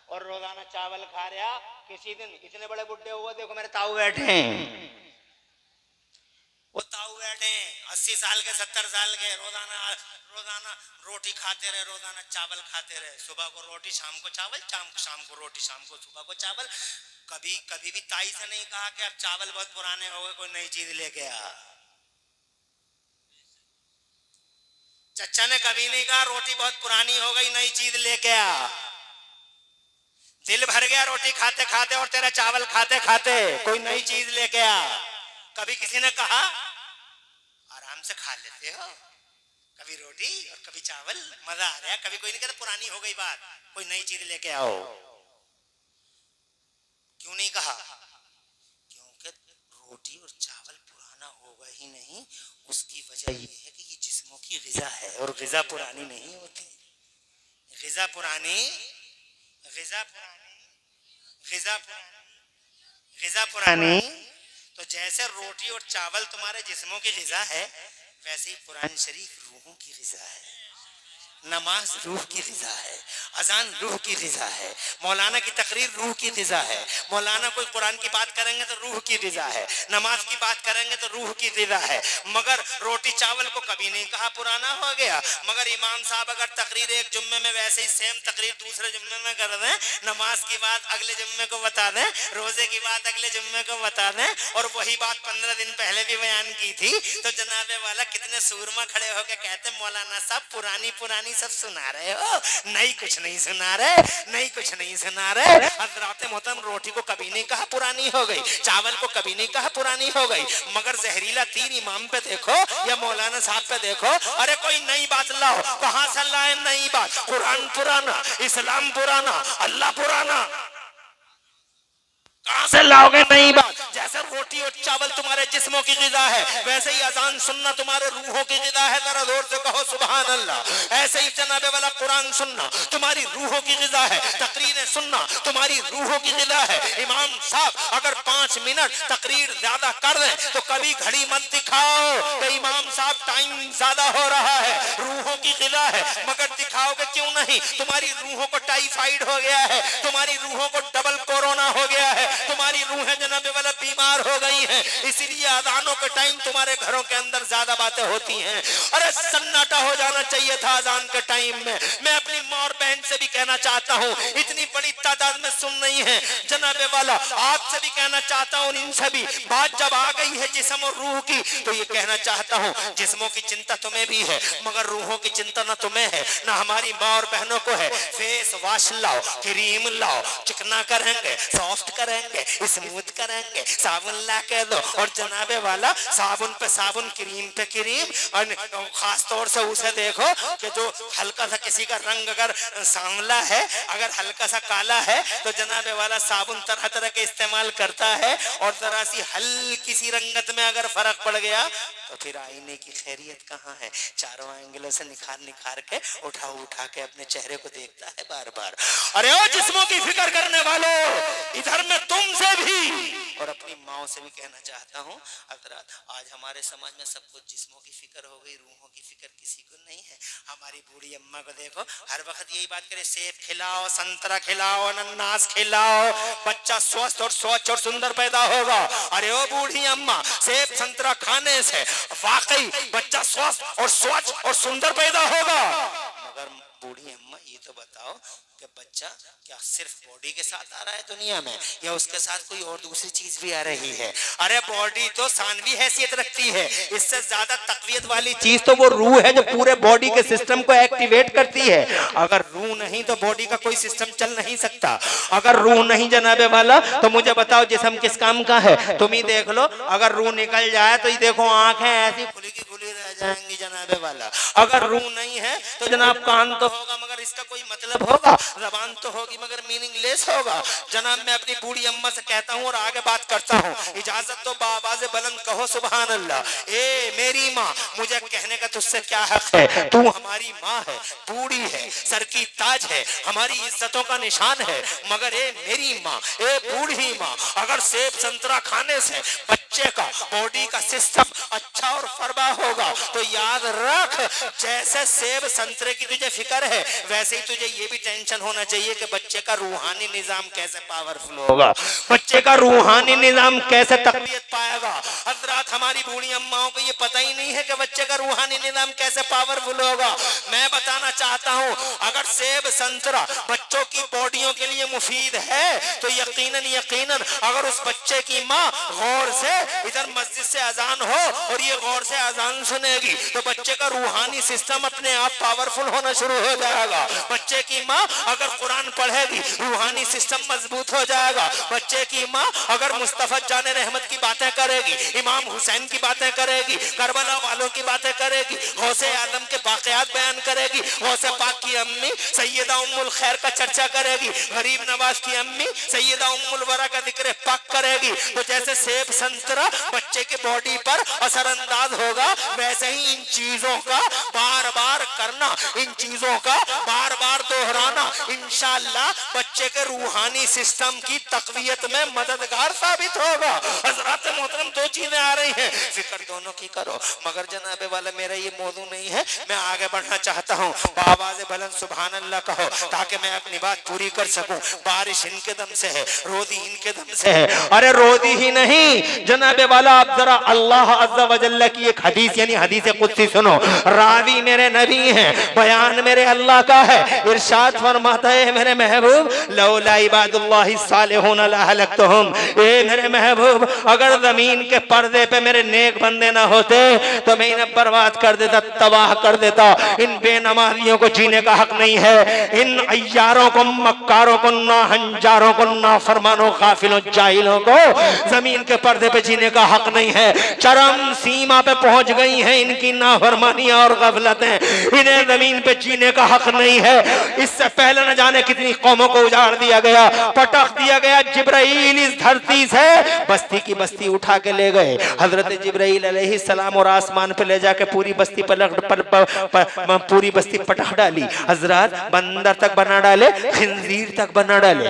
और रोजाना चावल खा रहा, किसी दिन इतने बड़े बुड्ढे हुए, देखो मेरे ताऊ बैठे हैं, वो ताऊ बैठे हैं 80 साल के 70 साल के, रोजाना रोजाना रोटी खाते रहे, रोजाना चावल खाते रहे। सुबह को रोटी, शाम को चावल, शाम को रोटी, शाम को सुबह को चावल। कभी कभी भी ताई से नहीं कहा कि अब चावल बहुत पुराने हो गए, कोई नई चीज लेके आ। चचा ने कभी नहीं कहा रोटी बहुत पुरानी हो गई, नई चीज लेके आ। दिल भर गया रोटी खाते खाते और तेरा चावल खाते खाते, कोई नई चीज लेके आ। कभी किसी ने कहा आराम से खा लेते हो, कभी रोटी और कभी चावल, मजा आ रहा है। कभी कोई नहीं कहता पुरानी हो गई बात, कोई नई चीज लेके आओ। क्यों नहीं कहा? और ग़िज़ा पुरानी नहीं होती। ग़िज़ा पुरानी, ग़िज़ा पुरानी, ग़िज़ा पुरानी तो जैसे रोटी और चावल तुम्हारे जिस्मों की ग़िज़ा है, वैसे ही कुरान शरीफ रूहों की ग़िज़ा है। नमाज रूह की ग़िज़ा है, अजान रूह की ग़िज़ा है, मौलाना की तकरीर रूह की ग़िज़ा है, मौलाना कोई कुरान की बात करेंगे तो रूह की ग़िज़ा है, नमाज की बात करेंगे तो रूह की ग़िज़ा है। मगर रोटी चावल को कभी नहीं कहा पुराना हो गया। मगर इमाम साहब अगर तकरीर एक जुम्मे में वैसे ही सेम तकरीर दूसरे जुम्मे में कर दें, नमाज की बात अगले जुम्मे को बता दें, रोजे की बात अगले जुम्मे को बता दें, और वही बात 15 दिन पहले भी बयान की थी, तो जनाबे वाला कितने सूरमा खड़े होकर कहते मौलाना साहब पुरानी पुरानी सब सुना रहे हो, नई कुछ नहीं सुना रहे, नई कुछ नहीं सुना रहे। हज़रात मोहतरम रोटी को कभी नहीं कहा पुरानी हो गई, चावल को कभी नहीं कहा पुरानी हो गई, मगर जहरीला तीर इमाम पे देखो या मौलाना साहब पे देखो, अरे कोई नई बात लाओ, कहां से लाए नई बात? कुरान पुराना, इस्लाम पुराना, अल्लाह पुराना, कहां से लाओगे नई बात? जैसे रोटी और चावल तुम्हारे जिस्मों की ग़िज़ा है, वैसे ही अजान सुनना तुम्हारे रूहों की ग़िज़ा है। जरा जोर से कहो सुभान अल्लाह। ऐसे ही जनाबे वाला कुरान सुनना तुम्हारी रूहों की ग़िज़ा है, तकरीरें सुनना तुम्हारी रूहों की ग़िज़ा है। इमाम साहब अगर 5 मिनट तकरीर ज्यादा कर दें तो कभी घड़ी मत दिखाओ कि इमाम साहब टाइम ज्यादा हो रहा है, रूहों की ग़िज़ा है। मगर दिखाओगे क्यों नहीं? तुम्हारी रूहों को टाइफाइड हो गया है, तुम्हारी रूहों को डबल कोरोना हो गया है, तुम्हारी रूहें जनाबे वाला बीमार हो गई हैं, इसीलिए अजानों के टाइम तुम्हारे घरों के अंदर ज्यादा बातें होती हैं। अरे सन्नाटा हो जाना चाहिए था अजान के टाइम में। मैं अपनी माँ और बहन से भी कहना चाहता हूँ, इतनी बड़ी तादाद में सुन रही हैं जनाबे वाला, आपसे भी कहना चाहता हूँ, इनसे भी बात जब आ गई है जिस्म और रूह की, तो ये कहना चाहता हूँ जिस्मों की चिंता तुम्हें भी है, मगर रूहों की चिंता ना तुम्हें है ना हमारी माँ और बहनों को है। फेस वॉश लाओ, क्रीम लाओ, चिकना करेंगे, सॉफ्ट करेंगे, स्मूथ करेंगे, साबुन ला के दो, और जनाबे वाला साबुन पे साबुन, क्रीम पे क्रीम, और खास तौर से उसे देखो कि जो हल्का सा किसी का रंग अगर सांवला है, अगर हल्का सा काला है, तो जनाबे वाला साबुन तरह तरह के इस्तेमाल करता है, और जरा सी हल्की सी रंगत में अगर फर्क पड़ गया तो फिर आईने की खैरियत कहाँ है? चारों एंगलों से निखार निखार के उठा उठा के अपने चेहरे को देखता है बार बार। अरे ओ जिस्मों की फिक्र करने वालों, इधर मैं तुमसे भी और अपनी माओ से भी कहना चाहता हूँ, हज़रात आज हमारे समाज में सबको जिस्मों की फिक्र हो गई, रूहों की फिक्र किसी को नहीं है। हमारी बूढ़ी अम्मा को देखो, हर वक्त यही बात करे, सेब खिलाओ, संतरा खिलाओ, अनानास खिलाओ, बच्चा स्वस्थ और स्वच्छ और सुंदर पैदा होगा। अरे ओ बूढ़ी अम्मा, सेब संतरा खाने से वाकई बच्चा स्वस्थ और स्वच्छ और सुंदर पैदा होगा। मगर बूढ़ी अम्मा ये तो बताओ कि बच्चा क्या सिर्फ बॉडी के साथ आ रहा है दुनिया में, या उसके साथ कोई और दूसरी चीज भी आ रही है? अरे बॉडी तो सानवी हैसियत रखती है, इससे ज्यादा तकवीयत वाली चीज तो वो रूह है जो पूरे बॉडी के सिस्टम को एक्टिवेट करती है। अगर रूह नहीं तो बॉडी का कोई सिस्टम चल नहीं सकता। अगर रूह नहीं जनाबे वाला तो मुझे बताओ जिस्म किस काम का है? तुम ही देख लो, अगर रूह निकल जाए तो ये देखो आंखें ऐसी खुली की खुली रह जाएंगी जनाबे वाला। अगर रूह नहीं है तो जनाब कान तो होगा मगर इसका कोई मतलब होगा, ज़बान तो होगी मगर मीनिंगलेस होगा। जनाब मैं अपनी बूढ़ी अम्मा से कहता हूँ और आगे बात करता हूँ, इजाजत तो बाबाज़े बुलंद कहो सुभान अल्लाह। ए मेरी माँ, मुझे कहने का तुझसे क्या हक है? तू हमारी माँ है, बूढ़ी है, सर की ताज है, हमारी इज्जतों का निशान है। मगर ए मेरी माँ, ए बूढ़ी माँ, अगर सेब संतरा खाने से बच्चे का बॉडी का सिस्टम अच्छा और फरबा होगा तो याद रख, जैसे सेब संतरे की तुझे फिक्र है वैसे ही तुझे ये भी टेंशन होना चाहिए कि बच्चे का रूहानी निजाम कैसे पावरफुल होगा, बच्चे का रूहानी निजाम कैसे तकवीयत पाएगा। हजरात हमारी बूढ़ी अम्माओं को ये पता ही नहीं है कि बच्चे का रूहानी निजाम कैसे पावरफुल होगा। मैं बताना चाहता हूँ, अगर सेब संतरा बच्चों की बॉडियों के लिए मुफीद है तो यकीनन यकीनन अगर उस बच्चे की माँ गौर से इधर मस्जिद से अजान हो और ये गौर से अजान सुनेगी तो बच्चे का रूहानी सिस्टम अपने आप पावरफुल होना शुरू हो जाएगा। बच्चे की माँ अगर कुरान पढ़ेगी रूहानी सिस्टम मजबूत हो जाएगा। बच्चे की माँ अगर मुस्तफा जाने रहमत की बातें करेगी, इमाम हुसैन की बातें करेगी, करबला वालों की बातें करेगी, गौसे आदम के वाकयात बयान करेगी, गौसे पाक की अम्मी सैयदा उम्मुल खैर का खर्चा करेगी, गरीब नवाज की अम्मी सैयदा उम्मुल वरा का जिक्र पाक करेगी, तो जैसे सेब संतरा बच्चे की बॉडी पर असरअंदाज होगा, वैसे ही इन चीजों का बार बार करना, इन चीजों का बार बार दोहराना इंशाअल्लाह बच्चे के रूहानी सिस्टम की तकवीयत में मददगार साबित होगा। हजरत मोहतरम, दो चीजें आ रही हैं, फिक्र दोनों की करो। मगर जनाबे वाला मेरा ये मौजू नहीं है, मैं आगे बढ़ना चाहता हूँ। आवाज़ बुलंद सुभान अल्लाह कहो ताकि मैं अपनी बात पूरी कर सकूं। बारिश इनके दम से है, रोदी इनके दम से है। अरे रोदी ही नहीं जनाबे वाला, आप जरा अल्लाह अज़्ज़ा व जल्ल की एक हदीस यानी हदीस कुदसी सुनो। रावी मेरे नबी हैं, बयान मेरे अल्लाह का है। इरशाद फरमाता है मेरे महबूब, लौला इबादुल्लाहि सालिहून लहलकतहुम, ए मेरे महबूब अगर जमीन के पर्दे पे मेरे नेक बंदे ना होते तो मैं इन्हें बर्बाद कर देता, तबाह कर देता। इन बेनमाजियों को जीने का हक नहीं है, इन अय्यारों को, मक्कारों को, नाहंजारों को, नाफरमानों, गाफिलों, जाहिलों को जमीन के पर्दे पे जीने का हक नहीं है। चरम सीमा पे पहुंच गई हैं इनकी नाफरमानियां और गफलतें, इन्हें जमीन पे जीने का हक नहीं है। इससे पहले न जाने कितनी कौमों को उजाड़ दिया गया, पटक दिया गया। जिब्राइल इस धरती से बस्ती की बस्ती उठा के ले गए। हजरत जिब्राइल अलैहिस्सलाम और आसमान पे ले जाके पूरी बस्ती पूरी बस्ती पटक डाली। हजरत बंदर तक बना डाले, खिंजीर तक बना डाले।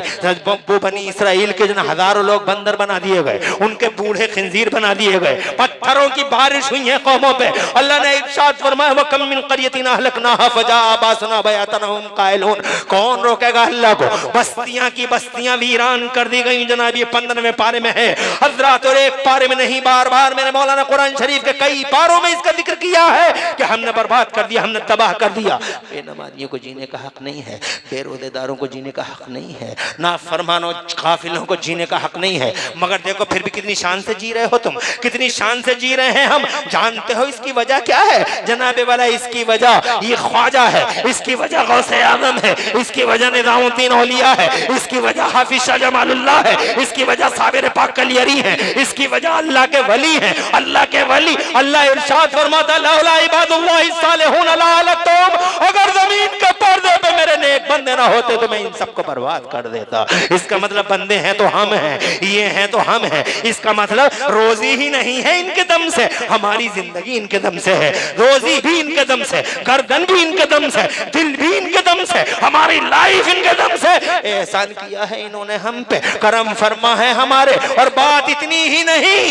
वो बनी इसराइल के जन हजारों लोग बंदर बना दिए गए, उनके बूढ़े खिंजीर बना दिए गए। पत्थरों की बारिश हुई है कौमों पे। अल्लाह ने इरशाद फरमाया, व कम मिन क़रयतिन अहलकनाहा फजाअ बासना बयातन वहुम क़ाइलून। कौन रोकेगा अल्लाह को? बस्तियां की बस्तियां वीरान कर दी गई। जनाब ये 15वें पारे में है हजरत, और एक पारे में नहीं, बार बार मैंने मौलाना कुरान शरीफ के कई पारों में इसका जिक्र किया है कि हमने बर्बाद कर दिया, हमने तबाह कर दिया। बेनमाजियों को जीने का हक नहीं है, बेरोजेदारों को जीने का हक नहीं है, नाफरमानों काफिलों को जीने का हक नहीं है। मगर देखो फिर भी कितनी शान से जी रहे हो तुम, कितनी शान से जी रहे हैं हम। जानते हो इसकी वजह क्या है जनाबे वाला? इसकी वजह ये ख्वाजा है, इसकी वजह गौसे आजम है, इसकी वजह निजामुद्दीन औलिया है, इसकी वजह हाफिज शाह जमालुल्लाह है, इसकी वजह साबिर पाक कलियरी है, इसकी वजह अल्लाह के वली हैं। अल्लाह के वली, अल्लाह इरशाद फरमाता लौला इबादुल्लाहि सालिहून लअलकतहुम, अगर जमीन के पर्दे पे मेरे नेक बंदे ना होते तो मैं इन सबको बर्बाद कर देता। इसका मतलब बंदे हैं तो हम हैं, ये हैं तो हम हैं। इसका मतलब रोजी ही नहीं है इनके दम से, हमारी जिंदगी इनके दम से है। रोजी भी इनके दम से, गर्दन भी इनके दम से, दिल भी इनके दम से, हमारी लाइफ इनके दम से। एहसान किया है इन्होंने हम पे, करम फरमा है हमारे। और बात इतनी ही नहीं,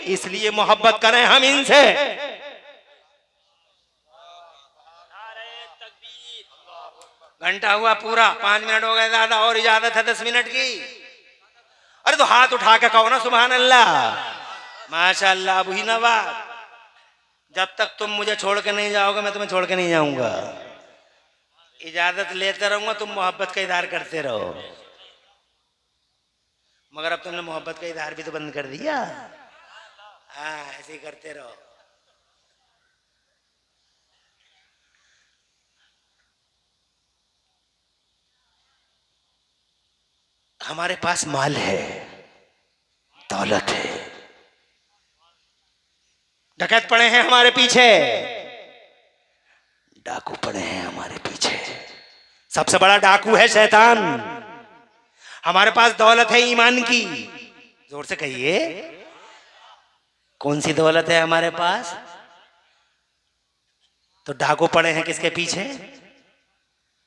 इसलिए मोहब्बत करें हम इनसे। घंटा हुआ पूरा, 5 मिनट हो गए ज्यादा, और इजाजत है 10 मिनट की। अरे तो हाथ उठा के कहो ना सुभान अल्लाह, माशाअल्लाह। अबू नवाज, जब तक तुम मुझे छोड़ के नहीं जाओगे मैं तुम्हें छोड़ के नहीं जाऊंगा। इजाजत लेते रहूंगा, तुम मोहब्बत का इजहार करते रहो। मगर अब तुमने मोहब्बत का इजहार भी तो बंद कर दिया। हाँ, ऐसे ही करते रहो। हमारे पास माल है, दौलत है, डकैत पड़े हैं हमारे पीछे, डाकू पड़े हैं हमारे पीछे। सबसे बड़ा डाकू है शैतान। हमारे पास दौलत है ईमान की, जोर से कहिए कौन सी दौलत है हमारे पास? तो डाकू पड़े हैं किसके पीछे?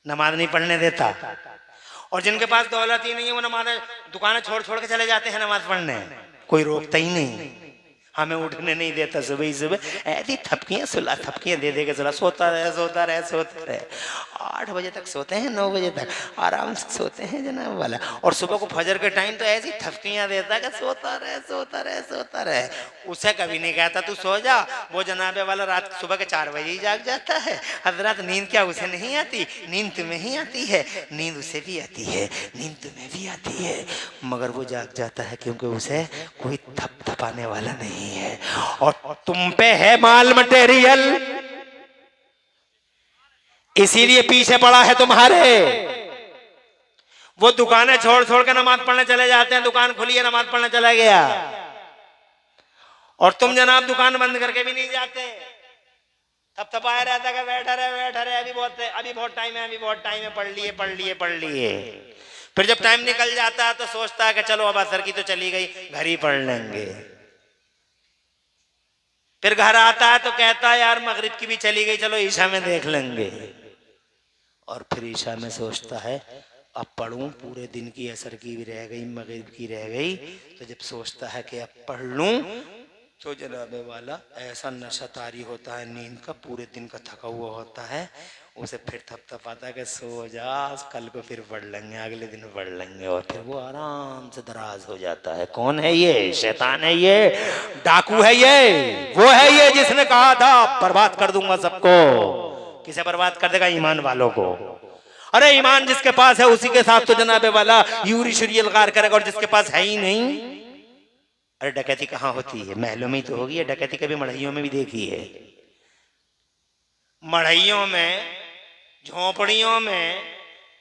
नमाज नहीं पढ़ने देता। और जिनके पास दौलत ही नहीं है वो नमाज, दुकानें छोड़ छोड़ के चले जाते हैं नमाज पढ़ने, कोई रोकता ही नहीं, हमें उठने नहीं देता। सुबह सुबह ऐसी थपकियां सुला, थपकियां दे दे के सुला, सोता रहे सोता रहे सोता रहे। 8 बजे तक सोते हैं, 9 बजे तक आराम से सोते हैं जनाब वाला। और सुबह को फजर के टाइम तो ऐसी थपकियां देता कि सोता रहे सोता रहे सोता रहे। उसे कभी नहीं कहता तू सो जा, वो जनाबे वाला रात सुबह के 4 बजे ही जाग जाता है। हजरत नींद क्या उसे नहीं आती? नींद तुम्हें ही आती है, नींद उसे भी आती है, नींद तुम्हें भी आती है, मगर वो जाग जाता है क्योंकि उसे कोई थपथपाने वाला नहीं है। और तुम पे है माल मटेरियल, इसीलिए पीछे पड़ा है तुम्हारे। वो दुकानें छोड़ छोड़ के नमाज पढ़ने चले जाते हैं, दुकान खुली है नमाज पढ़ने चला गया, और तुम जनाब दुकान बंद करके भी नहीं जाते, थपथपाया रहता है, बैठा रहे, अभी बहुत टाइम है, पढ़ लिए। फिर जब टाइम निकल जाता है तो सोचता है कि चलो अब असर की तो चली गई, घर ही पढ़ लेंगे। फिर घर आता है तो कहता है यार मगरिब की भी चली गई, चलो ईशा में देख लेंगे। और फिर ईशा में सोचता है अब पढ़ूं, पूरे दिन की असर की भी रह गई, मगरिब की रह गई। तो जब सोचता है कि अब पढ़ लूं तो जनाबे वाला ऐसा नशा तारी होता है नींद का, पूरे दिन का थका हुआ होता है, उसे फिर थपथपाता है कि सो जा, कल को फिर पढ़ लेंगे, अगले दिन पढ़ लेंगे। और फिर वो आराम से दराज हो जाता है। कौन है ये? शैतान है ये, डाकू है ये, वो है ये जिसने कहा था बर्बाद कर दूंगा सबको। किसे बर्बाद कर देगा? ईमान वालों को। अरे ईमान जिसके पास है उसी के साथ तो जनाबे वाला यूरी शुरियल गार करेगा, और जिसके पास है ही नहीं। अरे डकैती कहाँ होती है? महलों में ही तो होगी। डकैती कभी मढ़इयों में भी देखी है? मढ़इयों में, झोपड़ियों में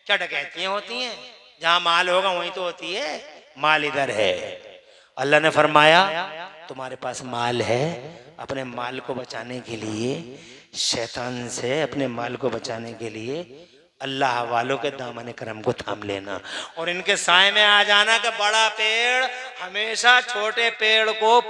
क्या डकैतियां होती हैं? जहां माल होगा वहीं तो होती है। माल इधर है। अल्लाह ने फरमाया तुम्हारे पास माल है, अपने माल को बचाने के लिए, शैतान से अपने माल को बचाने के लिए अल्लाह वालों के दामन करम को थाम लेना और इनके साए में आ जाना। कि बड़ा पेड़ हमेशा छोटे पेड़ को,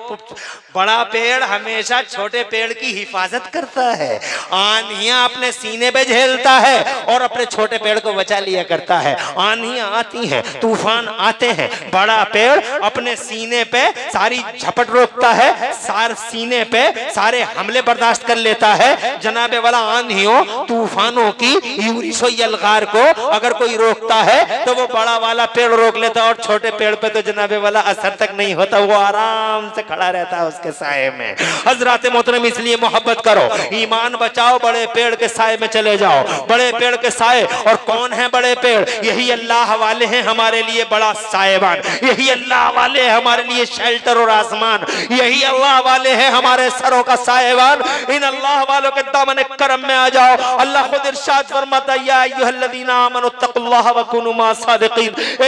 बड़ा पेड़ हमेशा छोटे पेड़ की हिफाजत करता है। आंधियां अपने सीने पे झेलता है और अपने छोटे पेड़ को बचा लिया करता है। आंधियां आती हैं, तूफान आते हैं, बड़ा पेड़ अपने सीने पे सारी झपट रोकता है, सारे सीने पे सारे हमले बर्दाश्त कर लेता है। जनाबे वाला आंधियों तूफानों की यलगार को अगर कोई रोकता है तो वो बड़ा वाला पेड़ रोक लेता है, और छोटे पेड़ पे तो जनाबे वाला असर तक नहीं होता, वो आराम से खड़ा रहता है उसके साए में। हजरात मोहतरम, इसलिए मोहब्बत करो, ईमान बचाओ, बड़े पेड़ के साए में चले जाओ। बड़े पेड़ के साए, और कौन है बड़े पेड़? यही अल्लाह वाले हैं हमारे लिए बड़ा साएबान, यही अल्लाह वाले हैं हमारे लिए शेल्टर और आसमान, यही अल्लाह वाले हैं हमारे सरों का साएबान। इन अल्लाह वालों के दामन करम में आ जाओ। अल्लाह खुद इरशाद फरमाता है,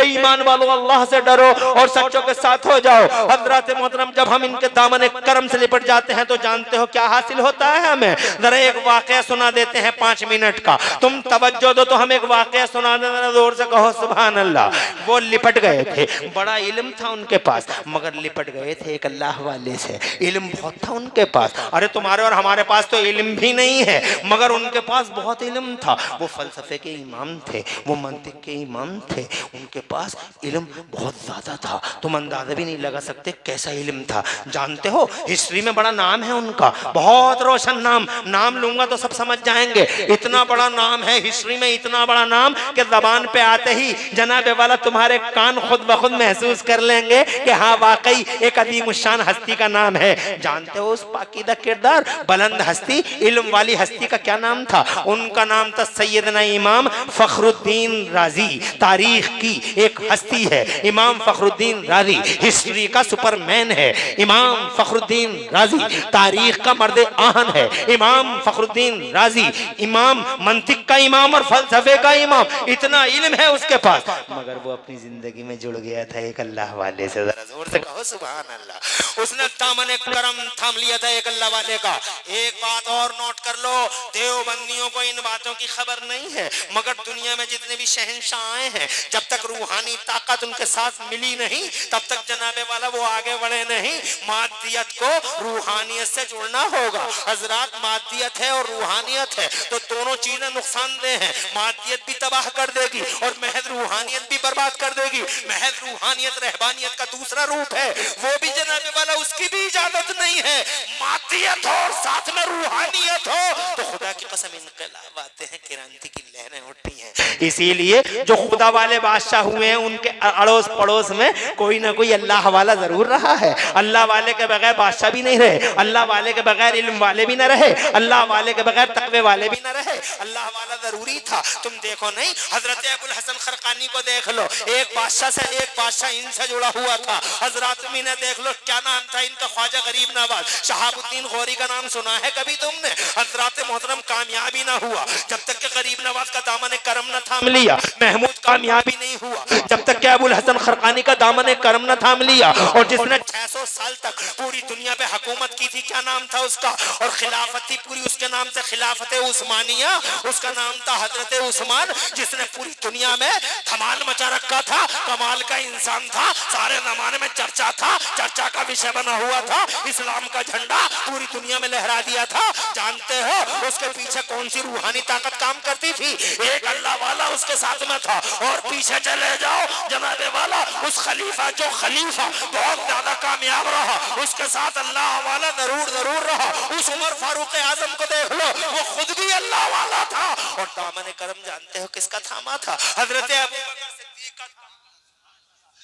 ईमान वालों अल्लाह से डरो और सच्चों के साथ हो जाओ। हजरात मोहतरम, जब हम इनके दामन करम से लिपट जाते हैं तो जानते हो क्या हासिल होता है हमें? जरा एक वाकया सुना देते हैं 5 मिनट का, तुम तवज्जो दो तो हम एक वाकया सुना देना, जोर से कहो सुभान अल्लाह। वो लिपट गए थे, बड़ा इल्म था उनके पास, मगर लिपट गए थे एक अल्लाह वाले से। इल्म बहुत था उनके पास। अरे तुम्हारे और हमारे पास तो इल्म भी नहीं है, मगर उनके पास बहुत इल्म था। वो फलसफे के इमाम थे, वो मंतिक के इमाम थे, उनके पास इल्म बहुत ज्यादा था। तुम अंदाजा भी नहीं लगा सकते कैसा इल्म था। जानते हो हिस्ट्री में बड़ा नाम है उनका, बहुत रोशन नाम। नाम लूंगा तो सब समझ जाएंगे, इतना बड़ा नाम है हिस्ट्री में, इतना बड़ा नाम कि जबान पे आते ही जनाबे वाला तुम्हारे कान खुद ब खुद महसूस कर लेंगे कि हाँ वाकई एक अदीम शान हस्ती का नाम है। जानते हो उस पाकीदा किरदार, बुलंद हस्ती, इल्म वाली हस्ती का क्या नाम था? उनका नाम था सैयदना इमाम फखरुद्दीन राजी। तारीख की एक हस्ती है इमाम फखरुद्दीन राजी, हिस्ट्री का सुपरमैन है इमाम फखरुद्दीन राजी, तारीख का मर्द आहन है इमाम फखरुद्दीन राजी, इमाम मंतिक का इमाम और फलसफे का इमाम। इतना इल्म है उसके पास, मगर वो अपनी जिंदगी में जुड़ गया था एक अल्लाह वाले से। जरा जोर से कहो सुभान अल्लाह। उसने दामन करम थाम लिया था एक अल्लाह वाले का। एक बात और नोट कर लो, देवबंदियों को इन बातों की खबर नहीं है, मगर दुनिया में जितने भी शहंशाह आए हैं, जब तक रूहानी ताकत उनके साथ मिली नहीं तब तक जनाबे वाला वो आगे बढ़े नहीं। मादियत को रूहानियत से जुड़ना होगा। हजरात, मादियत है और रूहानियत है तो दोनों चीजें नुकसानदेह हैं। मादियत भी तबाह कर देगी और महज रूहानियत भी बर्बाद कर देगी। महज रूहानियत रहबानियत का दूसरा रूप है, वो भी जनाबे वाला उसकी भी इजाजत नहीं है। मादियत हो और साथ में रूहानियत हो तो खुदा की कसम इनकलाब आते हैं, क्रांति की लहरें उठती हैं। इसीलिए जो खुदा वाले बादशाह हुए हैं उनके अड़ोस पड़ोस में कोई ना कोई अल्लाह वाला जरूर रहा है। अल्लाह वाले के बगैर बादशाह भी नहीं रहे, अल्लाह वाले के बगैर इल्म वाले भी ना रहे, अल्लाह वाले के बगैर तकवे वाले भी ना रहे। अल्लाह वाला जरूरी था। तुम देखो नहीं, हजरत अबुल हसन खरकानी को देख लो, एक बादशाह इनसे जुड़ा हुआ था। हजरत ने देख लो क्या नाम था इनका, ख्वाजा गरीब नवाज शहाबुद्दीन गौरी का नाम सुना है कभी तुमने? हजरत मोहतरम कामयाबी ना हुआ जब तक के गरीब नवाज का दामन करम न थाम लिया। महमूद कामयाबी नहीं हुआ जब तक के अबुल हसन खरकानी का दामन करम न थाम लिया। और जिसने 600 साल तक पूरी दुनिया पे हुकूमत की थी, क्या नाम था उसका, और खिलाफत थी पूरी, उसके नाम से खिलाफत उस्मानिया, उसका नाम था हजरत उस्मान, जिसने पूरी दुनिया में धमाल मचा रखा था। कमाल का इंसान था, सारे जमाने में चर्चा था, चर्चा का विषय बना हुआ था। इस्लाम का झंडा पूरी दुनिया में लहरा दिया था। जानते हो उसके पीछे कौन सी रूहानी ताकत काम करती थी? एक अल्लाह वाला उसके साथ में था। और पीछे चले जाओ जनाबे वाला, उस खलीफा, जो खलीफा बहुत ज्यादा कामयाब रहा, उसके साथ अल्लाह वाला जरूर जरूर रहा। उस उमर फारूक आजम को देख लो, वो खुद भी अल्लाह वाला था। और दामन करम जानते हो किसका थामा था? हजरत अबू बकर सिद्दीक का।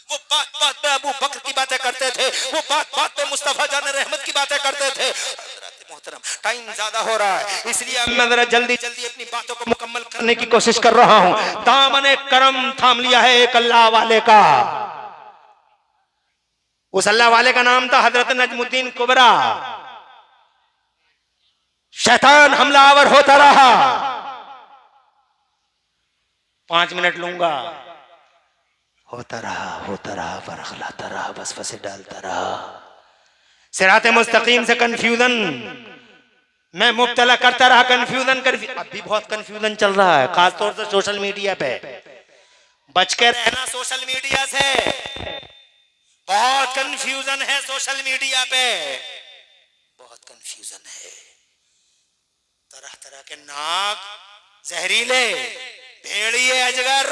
वो बात बात में अबू बकर की बातें करते थे, वो बात बात में मुस्तफा जान रहमत की बातें करते थे। मोहतरम, टाइम ज्यादा हो रहा है, इसलिए मैं जरा जल्दी जल्दी अपनी बातों को मुकम्मल करने की कोशिश कर रहा हूं। दामन करम थाम लिया है एक अल्लाह वाले का। उस अल्लाह वाले का नाम था हजरत नजमुद्दीन कुबरा। शैतान हमलावर होता रहा। 5 मिनट लूंगा। होता रहा, बरखलाता रहा, वसवसे डालता रहा, सिराते मुस्तकीम से कंफ्यूजन मैं मुब्तला करता रहा। कंफ्यूजन अब भी बहुत कंफ्यूजन चल रहा है, खासतौर से सोशल मीडिया पे। बच के रहना सोशल मीडिया से, बहुत कंफ्यूजन है सोशल मीडिया पे, बहुत कंफ्यूजन है। तरह तरह के नाग, जहरीले, भेड़िए, अजगर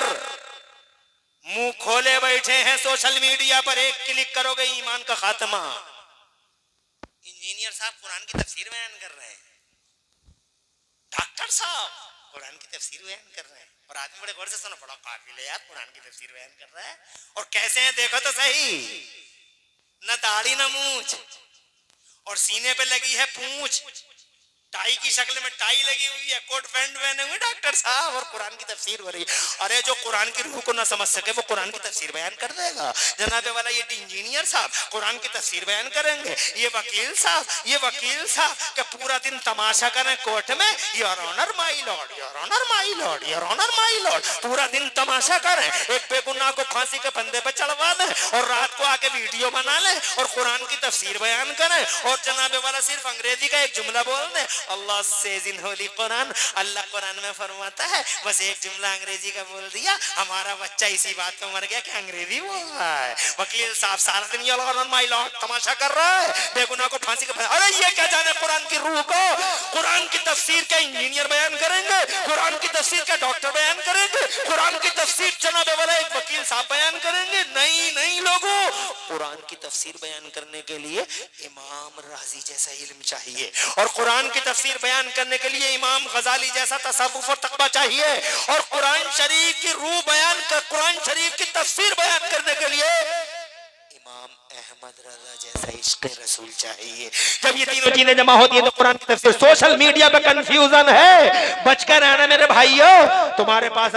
मुंह खोले बैठे हैं सोशल मीडिया पर। एक क्लिक करोगे ईमान का खात्मा। इंजीनियर साहब कुरान की तफसीर बयान कर रहे हैं, डॉक्टर साहब कुरान की तफसीर बयान कर रहे हैं, और आदमी बड़े गौर से सुनो, बड़ा काबिल है यार, कुरान की तफसीर बयान कर रहा है। और कैसे हैं देखो तो सही, न दाढ़ी न मूंछ, और सीने पे लगी है पूंछ, टाई की शक्ल में टाई लगी हुई है, कोट पैंट पहने हुए डॉक्टर साहब, और कुरान की तफसीर हो रही है। अरे जो कुरान की रूह को ना समझ सके वो कुरान की तफसीर बयान कर देगा। जनाबे वाला ये इंजीनियर साहब कुरान की तफसीर बयान करेंगे, ये वकील साहब कि पूरा दिन तमाशा करें कोर्ट में, your honour my lord, your honour my lord, your honour my lord, पूरा दिन तमाशा करें, एक बेगुनाह को फांसी के फंदे पे चढ़वा दें, और रात को आके वीडियो बना लें और कुरान की तफसीर बयान करें। और जनाबे वाला सिर्फ अंग्रेजी का एक जुमला बोल दें, Allah says in Holi Quran, अल्लाह कुरान में फरमाता है, बस एक जुमला अंग्रेजी का बोल दिया, हमारा बच्चा इसी बात पे मर गया कि अंग्रेजी बोल रहा है। वकील साहब सारा दिन योर ऑनर माय लॉर्ड तमाशा कर रहा है, बेगुनाह को फांसी के, अरे ये क्या जाने कुरान की रूह को। कुरान की तफसीर के इंजीनियर बयान करेंगे, कुरान की तफसीर के डॉक्टर बयान करेंगे, कुरान की तफसीर जनाबे वाला एक वकील साहब बयान करेंगे। नहीं लोगों, कुरान की तफसीर बयान करने के लिए इमाम राजी जैसा इल्म चाहिए, और कुरान की तफसीर बयान करने के लिए इमाम गजाली जैसा तसव्वुफ और तक़वा चाहिए, और कुरान शरीफ की रूह बयान कर, कुरान शरीफ की तफसीर बयान करने के लिए इमाम अहमद रजा जैसा इश्क़ रसूल चाहिए। जब ये तीनों चीजें जमा होती है तो कुरान की तफसीर। सोशल मीडिया पे कंफ्यूजन है, बचकर रहना मेरे भाइयों। तुम्हारे पास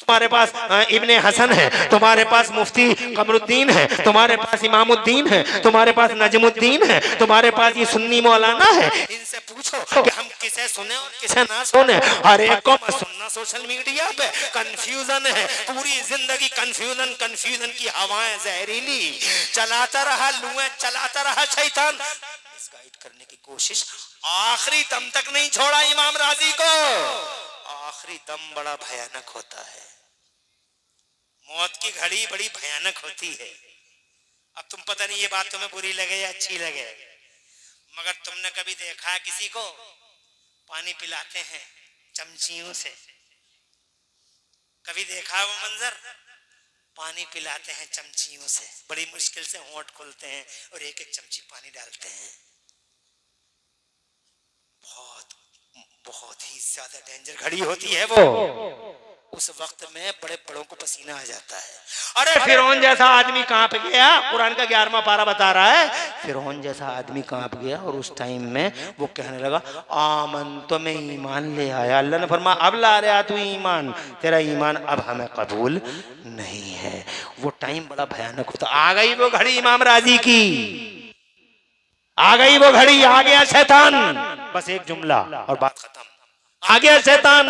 तुम्हारे पास इब्ने हसन है, तुम्हारे पास मुफ्ती कमरुद्दीन है, तुम्हारे पास इमामुद्दीन है, तुम्हारे पास नजमुद्दीन है, तुम्हारे पास ये सुन्नी मौलाना है। इनसे पूछो कि हम किसे सुने और किसे ना सुने। हर एक को सुनना सोशल मीडिया पे कंफ्यूजन है, पूरी जिंदगी कंफ्यूजन की हवाएं जहरीली चलाता रहा, लुएं चलाता रहा शैतान, मिसगाइड करने की कोशिश, आखिरी दम तक नहीं छोड़ा इमाम राजी को। आखिरी दम बड़ा भयानक होता है, मौत की घड़ी बड़ी भयानक होती है। अब तुम पता नहीं ये बात तुम्हें बुरी लगे या अच्छी लगे, मगर तुमने कभी देखा किसी को पानी पिलाते हैं चमचियों से? कभी देखा वो मंजर? पानी पिलाते हैं चमचियों से, बड़ी मुश्किल से होंठ खोलते हैं और एक एक चमची पानी डालते हैं। बहुत ही ज्यादा डेंजर घड़ी होती है वो। उस वक्त में बड़े बड़ों को पसीना आ जाता है। अरे फिरौन जैसा आदमी कांप गया, कुरान का 11वां पारा बता रहा है, फिरौन जैसा आदमी कांप गया और उस टाइम में वो कहने लगा आमन, तो मैं ईमान ले आया। अल्लाह ने फरमाया अब ला रहा तू ईमान, तेरा ईमान अब हमें कबूल नहीं है। वो टाइम बड़ा भयानक होता। आ गई वो घड़ी इमाम राजी की, आ गई वो घड़ी, आ गया शैतान। बस एक जुमला और बात खत्म। आ गया शैतान,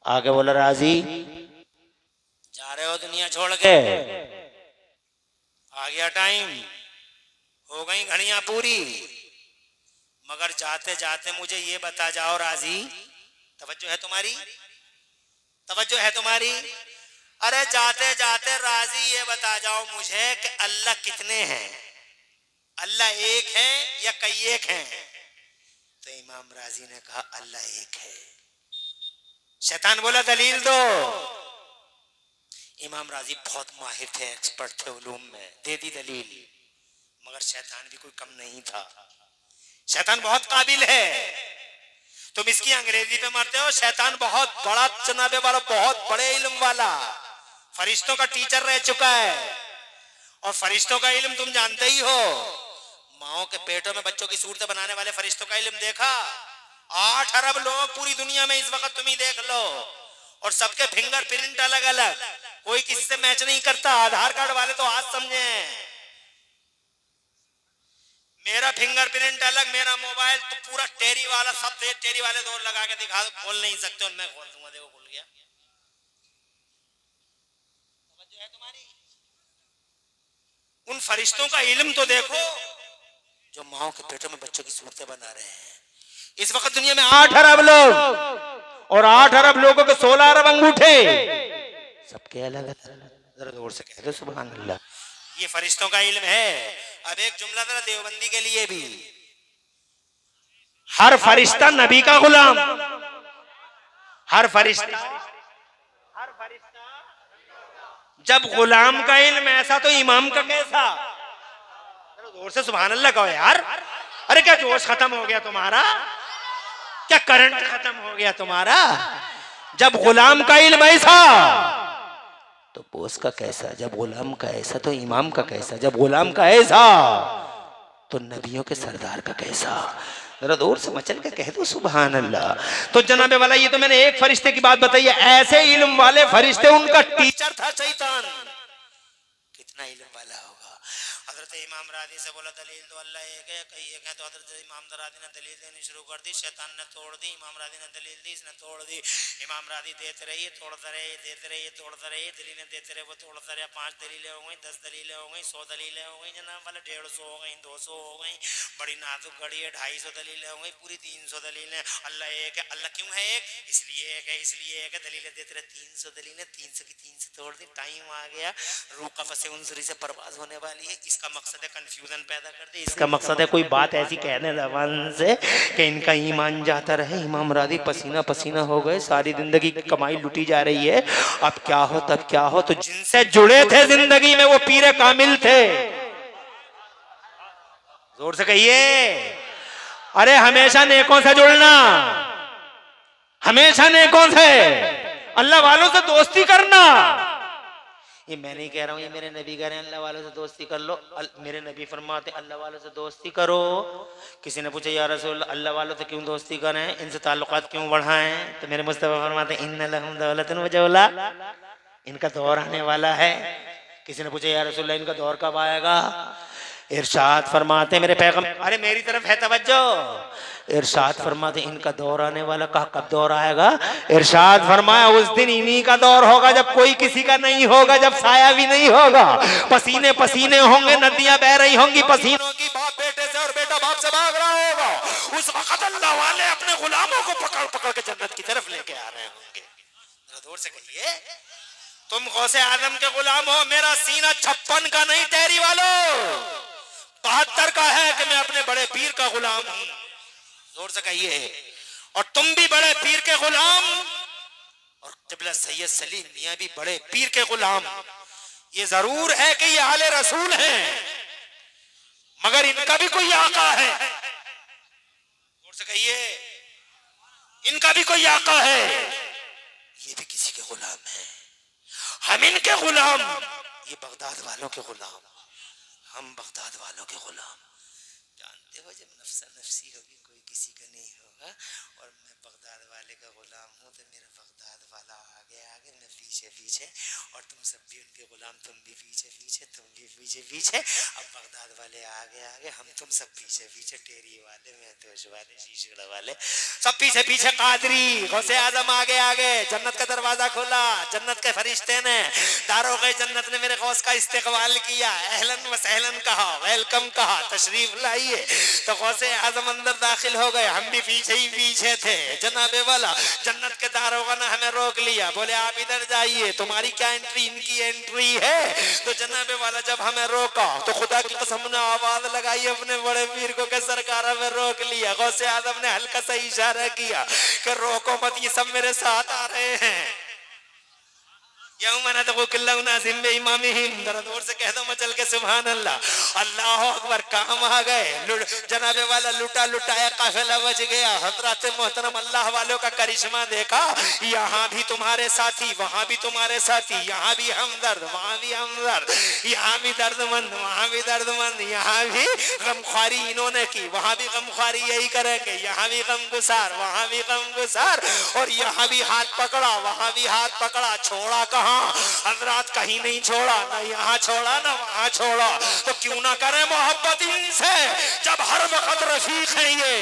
आगे बोला राजी जा रहे हो दुनिया छोड़ के, आ गया टाइम, हो गई घड़ियां पूरी, मगर जाते जाते मुझे ये बता जाओ राजी, तवज्जो है तुम्हारी, तवज्जो है तुम्हारी, अरे जाते जाते राजी ये बता जाओ मुझे कि अल्लाह कितने हैं, अल्लाह एक है या कई एक हैं? तो इमाम राजी ने कहा अल्लाह एक है। शैतान बोला दलील दो। इमाम राजी बहुत माहिर थे, एक्सपर्ट थे उलूम में, दे दी दलील, मगर शैतान भी कोई कम नहीं था, शैतान बहुत काबिल है। तुम इसकी अंग्रेजी पे मरते हो, शैतान बहुत बड़ा जनाबे वाला, बहुत बड़े इल्म वाला, फरिश्तों का टीचर रह चुका है। और फरिश्तों का इल्म तुम जानते ही हो, माओ के पेटों में बच्चों की सूरतें बनाने वाले फरिश्तों का इल्म देखा? 8 अरब लोग पूरी दुनिया में इस वक्त तुम ही देख लो, और सबके फिंगर प्रिंट अलग अलग, कोई किसी से मैच नहीं करता। आधार कार्ड वाले तो आज समझे, मेरा फिंगर प्रिंट अलग, मेरा मोबाइल तो पूरा टेरी वाला, सब टेरी वाले दो लगा के दिखा दो, खोल नहीं सकते, और मैं खोल दूंगा, देखो खुल गया। समझ है तुम्हारी? उन फरिश्तों का इल्म तो देखो जो माओ के पेटों में बच्चों की सूरतें बना रहे हैं। इस वक्त दुनिया में 8 अरब लोग, और 8 अरब लोगों के 16 अरब अंगूठे, सबके अलग अलग। जरा जोर से कह दो सुभान अल्लाह। ये फरिश्तों का इल्म है। अब एक जुमला जरा देवबंदी के लिए भी, हर फरिश्ता नबी का गुलाम, हर फरिश्ता जब गुलाम का इल्म ऐसा तो इमाम का कैसा? जोर से सुभान अल्लाह कहो यार। अरे क्या जोश खत्म हो गया तुम्हारा? क्या करंट खत्म हो गया तुम्हारा? जब गुलाम का इल्म ऐसा तो बोस का कैसा, जब गुलाम का ऐसा तो इमाम का कैसा, जब गुलाम का ऐसा तो नबियों के सरदार का कैसा? जरा दूर से मचल के कह दो सुभान अल्लाह। तो जनाबे वाला, ये तो मैंने एक फरिश्ते की बात बताई है, ऐसे इल्म वाले फरिश्ते उनका टीचर था शैतान। कितना इल्म वाला होगा। हजरत इमाम रादी से बोला दलील दो, अल्लाह एक है कई एक है। तो हजरत इमाम रादी ने दलील देनी शुरू कर दी, शैतान ने तोड़ दी। इमाम रादी ने दलील दी, इसने तोड़ दी। इमाम रादी देते रहिए, तोड़ते रहिए, देते रहिए, तोड़ते रहिए, दलीलें देते रहे, वो तोड़ते रहे। 5 दलीलें हो गई, 10 दलीलें हो गई, 100 दलीलें हो गई जनाब वाले, 150 हो गई, 200 हो गई, बड़ी नाजुक घड़ी है, 250 दलीलें हो गई, पूरी 300 दलीलें। अल्लाह एक है। अल्लाह क्यों है एक? इसलिए एक है, इसलिए एक है। दलीलें देते रहे, 300 दलीलें, 300 की 300 तोड़ दी। टाइम आ गया, रूह कफ़स उनसरी से परवाज होने वाली है। इसका मकसद है कंफ्यूजन पैदा कर दे, इसका मकसद है कोई बात ऐसी कहने जबान से कि इनका ईमान जाता रहे। इमाम रादी पसीना पसीना हो गए, सारी जिंदगी की कमाई लुटी जा रही है, अब क्या हो तब क्या हो। तो जिनसे जुड़े थे जिंदगी में वो पीरे कामिल थे। जोर से कहिए, अरे हमेशा नेकों से जुड़ना, हमेशा नेकों से, अल्लाह वालों से दोस्ती करना। ये मैं नहीं कह रहा हूँ, ये मेरे नबी कह रहे हैं अल्लाह वालों से दोस्ती कर लो। मेरे नबी फरमाते अल्लाह वालों से दोस्ती करो। किसी ने पूछा या रसूल अल्लाह वालों से क्यों दोस्ती करें, इनसे ताल्लुकात क्यों बढ़ाएं? तो मेरे मुस्तफा फरमाते इन्ना लहुम दौलतन व जौला, इनका दौर आने वाला है। किसी ने पूछा या रसूल इनका दौर कब आएगा? इरशाद फरमाते मेरे पैगम, अरे मेरी तरफ है तवज्जो, इरशाद फरमाते इनका दौर आने वाला। कहा कब दौर आएगा? इरशाद फरमाया उस दिन इन्हीं का दौर होगा जब कोई किसी का नहीं होगा, जब साया भी नहीं होगा, पसीने पसीने होंगे, नदियां बह रही होंगी पसीनों की, बाप बेटे से और बेटा बाप से भाग रहा होगा। उस वक्त अल्लाह वाले अपने गुलामों को पकड़ पकड़ के जन्नत की तरफ लेके आ रहे होंगे। जोर से कहिए, तुम गौसे आदम के गुलाम हो, मेरा सीना 56 का नहीं टहरी वालों, 72 का है कि मैं अपने बड़े पीर का गुलाम हूं। जोर से कहिए, और तुम भी बड़े पीर के गुलाम, और क़िबला सैयद सलीम मियां भी बड़े पीर के गुलाम। ये जरूर है कि ये आले रसूल हैं, मगर इनका भी कोई आका है। जोर से कहिए, इनका भी कोई आका है, ये भी किसी के गुलाम है। हम इनके गुलाम, ये बगदाद वालों के गुलाम, हम बगदाद वालों के गुलाम। देखो जब नफ्सा नफसी होगी कोई किसी का नहीं होगा। और मैं बगदाद वाले का गुलाम हूँ तो मेरा बगदाद वाला आगे आगे मैं पीछे पीछे, और तुम सब भी उनके गुलाम, तुम भी पीछे पीछे, तुम भी पीछे पीछे। अब बगदाद वाले आगे आगे, हम तुम सब पीछे पीछे, टेरी वाले, महतोश वाले, शीशगढ़ वाले सब पीछे पीछे। कादरी गौसे आजम आगे आगे। जन्नत का दरवाजा खोला, जन्नत के फरिश्ते ने, दारोगे जन्नत ने मेरे गौस का इस्तेकबाल किया, अहलन व सहलन कहा, वेलकम कहा, तशरीफ लाइए। तो गौसे आजम अंदर दाखिल हो गए, हम भी पीछे ही पीछे थे। जनाबे वाला जन्नत के दारोगा ने हमें रोक लिया, बोले आप इधर जाइए, तुम्हारी क्या एंट्री, इनकी एंट्री है। तो जनाबे वाला जब हमें रोका तो खुदा की कसम ने आवाज लगाई अपने बड़े वीर को कि सरकार हमें रोक लिया। गौसे आजम ने हल्का सा इशारा किया कि रोको मत, ये सब मेरे साथ आ रहे हैं। जोर से कह दो मचल के सुभान अल्लाह, अल्लाह अकबर। काम आ गए, जनाबे वाला लुटा लुटाया काफिला बच गया। हजरत मोहतरम अल्लाह वालों का करिश्मा देखा, यहाँ भी तुम्हारे साथी, वहाँ भी तुम्हारे साथी, यहाँ भी हमदर्द, वहाँ भी हमदर्द, यहाँ भी दर्दमंद, वहाँ भी दर्दमंद, यहाँ भी गमख्वारी इन्होंने की, वहाँ भी गमख्वारी यही करेंगे, यहाँ भी गमगुसार, वहाँ भी गमगुसार, और यहाँ भी हाथ पकड़ा, वहाँ भी हाथ पकड़ा। छोड़ा कहाँ हजरत, कहीं नहीं छोड़ा, ना यहाँ छोड़ा ना वहाँ छोड़ा। तो क्यों ना करें मोहब्बत इनसे, जब हर वक्त रफीक है ये,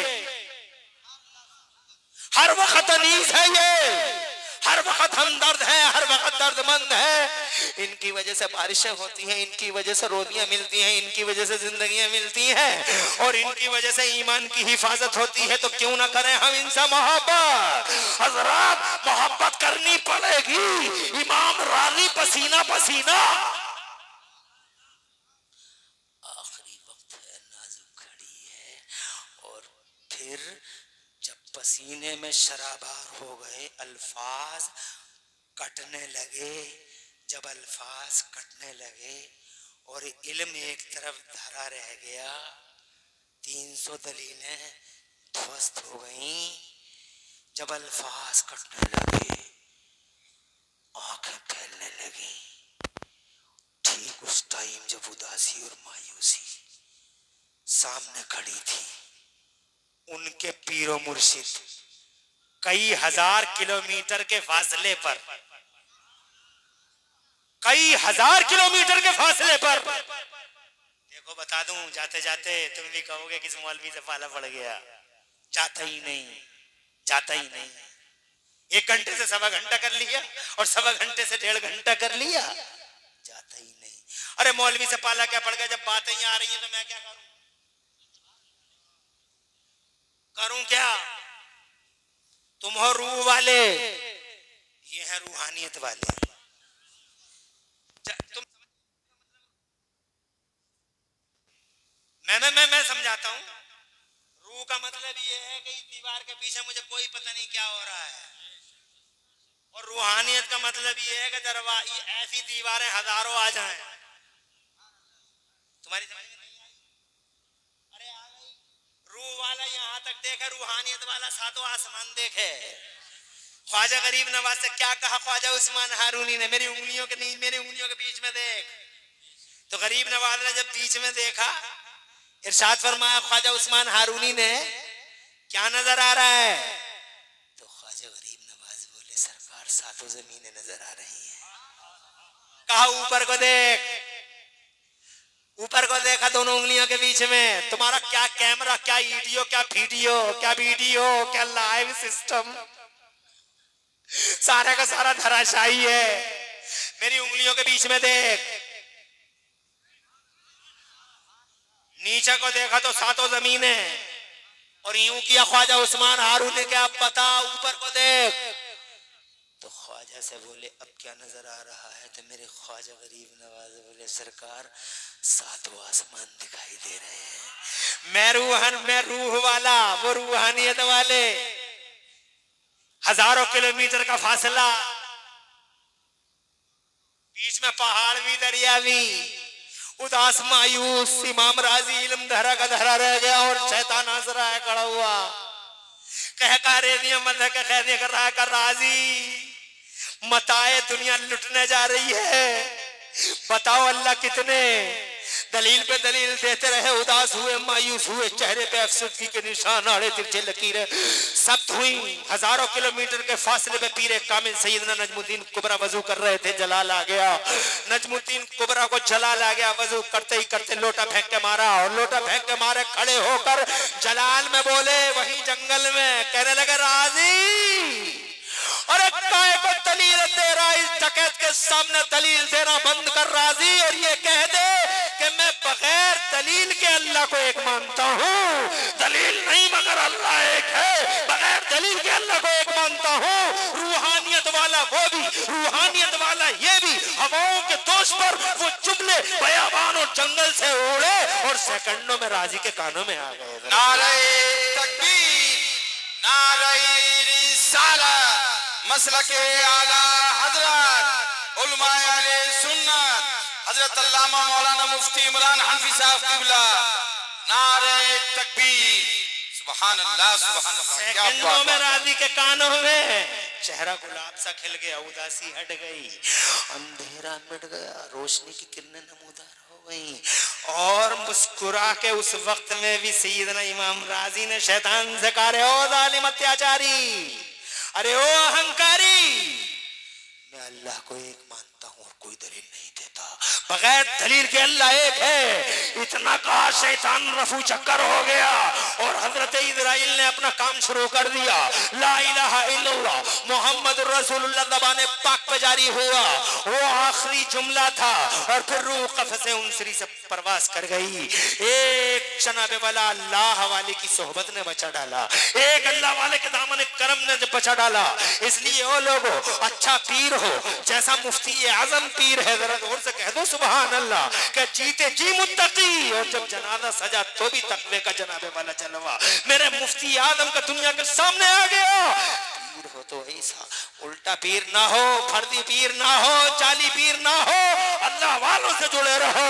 हर वक्त अनीस है ये, हर वक्त हमदर्द है, हर वक्त दर्दमंद है। इनकी वजह से बारिशें होती हैं, इनकी वजह से रोटियां मिलती हैं, इनकी वजह से जिंदगियां मिलती हैं, और इनकी वजह से ईमान की हिफाजत होती है। तो क्यों ना करें हम इनसे मोहब्बत। हजरत मोहब्बत करनी पड़ेगी। इमाम राजी पसीना पसीना, आखिरी वक्त है, नाजुक घड़ी है। और फिर जब पसीने में शराबार हो गए, अल्फाज कटने लगे, जब अल्फाज कटने लगे और इल्म एक तरफ धरा रह गया, 300 दलीलें ध्वस्त हो गईं। जब अल्फाज कटने लगे, आंखें फैलने लगी। ठीक उस टाइम जब उदासी और मायूसी सामने खड़ी थी, उनके पीरो मुर्शिद कई हजार किलोमीटर के फासले पर, कई हजार किलोमीटर के फासले पर, देखो बता दूं, जाते जाते तुम भी कहोगे किस मौलवी से पाला पड़ गया। जाता ही नहीं, जाता ही नहीं। 1 घंटे से 1.25 घंटा कर लिया, और 1.25 घंटे से 1.5 घंटा कर लिया, जाता ही नहीं। अरे मौलवी से पाला क्या पड़ गया, जब बातें ही आ रही हैं तो मैं क्या करूं, करूं क्या। तुम हो रूह वाले, ये है रूहानियत वाले। तुम मैं समझाता हूं। रूह का मतलब ये है कि दीवार के पीछे मुझे कोई पता नहीं क्या हो रहा है, और रूहानियत का मतलब ये है कि दरवाजे ऐसी दीवारें हजारों आ जाएं। तुम्हारी समझ में नहीं आई? अरे आ गई। रूह वाला यहाँ तक देखे, रूहानियत वाला सातों आसमान देखे। ख्वाजा गरीब नवाज से क्या कहा ख्वाजा उस्मान हारूनी ने, मेरी उंगलियों के बीच में देख। तो गरीब नवाज ने जब बीच में देखा, इरशाद फरमाया ख्वाजा उस्मान हारूनी ने, क्या नजर आ रहा है। तो ख्वाजा गरीब नवाज बोले, सरकार सातों जमीनें नजर आ रही हैं। कहा ऊपर को देख। ऊपर को देखा, दोनों उंगलियों के बीच में। तुम्हारा क्या कैमरा, क्या वीडियो, क्या वीडियो, क्या लाइव सिस्टम, सारा का सारा धराशायी है। मेरी उंगलियों के बीच में देख। नीचे को देखा तो सातों जमीनें, और यूं किया ख्वाजा उस्मान हारून ने, क्या पता ऊपर को देख। तो ख्वाजा से बोले, अब क्या नजर आ रहा है। तो मेरे ख्वाजा गरीब नवाज बोले, सरकार सातों आसमान दिखाई दे रहे हैं। मैं रूह वाला, वो रूहानियत वाले। हजारों किलोमीटर का फासला, बीच में पहाड़ भी, दरिया भी। उदास मायूस इमाम राजी इल्म धरा का धरा रह गया, और शैतान हंस रहा है खड़ा हुआ। कह कर राजी, मताए दुनिया लुटने जा रही है। बताओ अल्लाह कितने दलील पे दलील देते रहे, उदास हुए, मायूस हुए, चेहरे पे अफसरदगी के निशान, आड़े तिरछे लकीरें सख्त हुई। हजारों किलोमीटर के फासले पे पीरे कामिल सैयदना नजमुद्दीन कुबरा वजू कर रहे थे, जलाल आ गया। नजमुद्दीन कुबरा को जलाल आ गया, वजू करते ही करते लोटा फेंक के मारा, और लोटा फेंक के मारे खड़े होकर जलाल में बोले, वही जंगल में कहने लगे, राजी अरे काय को दलील दे रहा, इस डकैत के सामने दलील देना बंद कर राजी, और ये कह दे कि मैं बगैर दलील के अल्लाह को एक मानता हूँ। दलील नहीं मगर अल्लाह एक है, बगैर दलील के अल्लाह को एक मानता हूँ। रूहानियत वाला वो भी, रूहानियत वाला ये भी, हवाओं के दोष पर वो जुमले बयाबान और जंगल से उड़े और सेकंडों में राजी के कानों में आ गए। नारे तकबीर, नारे रिसालत, मसलके आला हजरत उलमाए अहले सुन्नत हजरत अल्लामा मौलाना मुफ्ती इमरान हनफी साहब किबला, नारे तकबीर, सुभान अल्लाह सुभान अल्लाह। क्या सेकंडों में राजी के कानों में चेहरा गुलाब सा खिल गया, उदासी हट गई, अंधेरा मिट गया, रोशनी की किरणें नमूदार हो गई, और मुस्कुरा के उस वक्त में भी सैयदना इमाम राजी ने शैतान से कहा, ओ जालिम अत्याचारी, अरे ओ अहंकारी, मैं अल्लाह को एक मानता हूं और कोई दलील नहीं देता, बगैर दलील के अल्लाह एक है। इतना कहा शैतान रफू चक्कर हो गया और हजरत इजराइल ने अपना काम शुरू कर दिया। ला इलाहा इल्लल्लाह मुहम्मद रसूलुल्लाह ज़बान पाक पे जारी हुआ, वो आखिरी जुमला था, और फिर रूह कफ़से उनसरी से परवास कर गई। एक जनाबे वाला अल्लाह वाले की सोहबत ने बचा डाला, एक अल्लाह वाले के दामन करम ने बचा डाला। इसलिए ओ लोगो, अच्छा पीर हो जैसा मुफ्ती आजम पीर है, जरा जोर से कह दो सुभान अल्लाह, कि जीते जी मुत्तकी, और जब जनाजा सजा तो भी तकवे का जनाबे वाला जलवा मेरे मुफ्ती आजम का दुनिया के सामने आ गया। पीर हो तो ऐसा, उल्टा पीर ना हो, फर्दी पीर ना हो, जाली पीर ना हो, अल्लाह वालों से जुड़े रहो।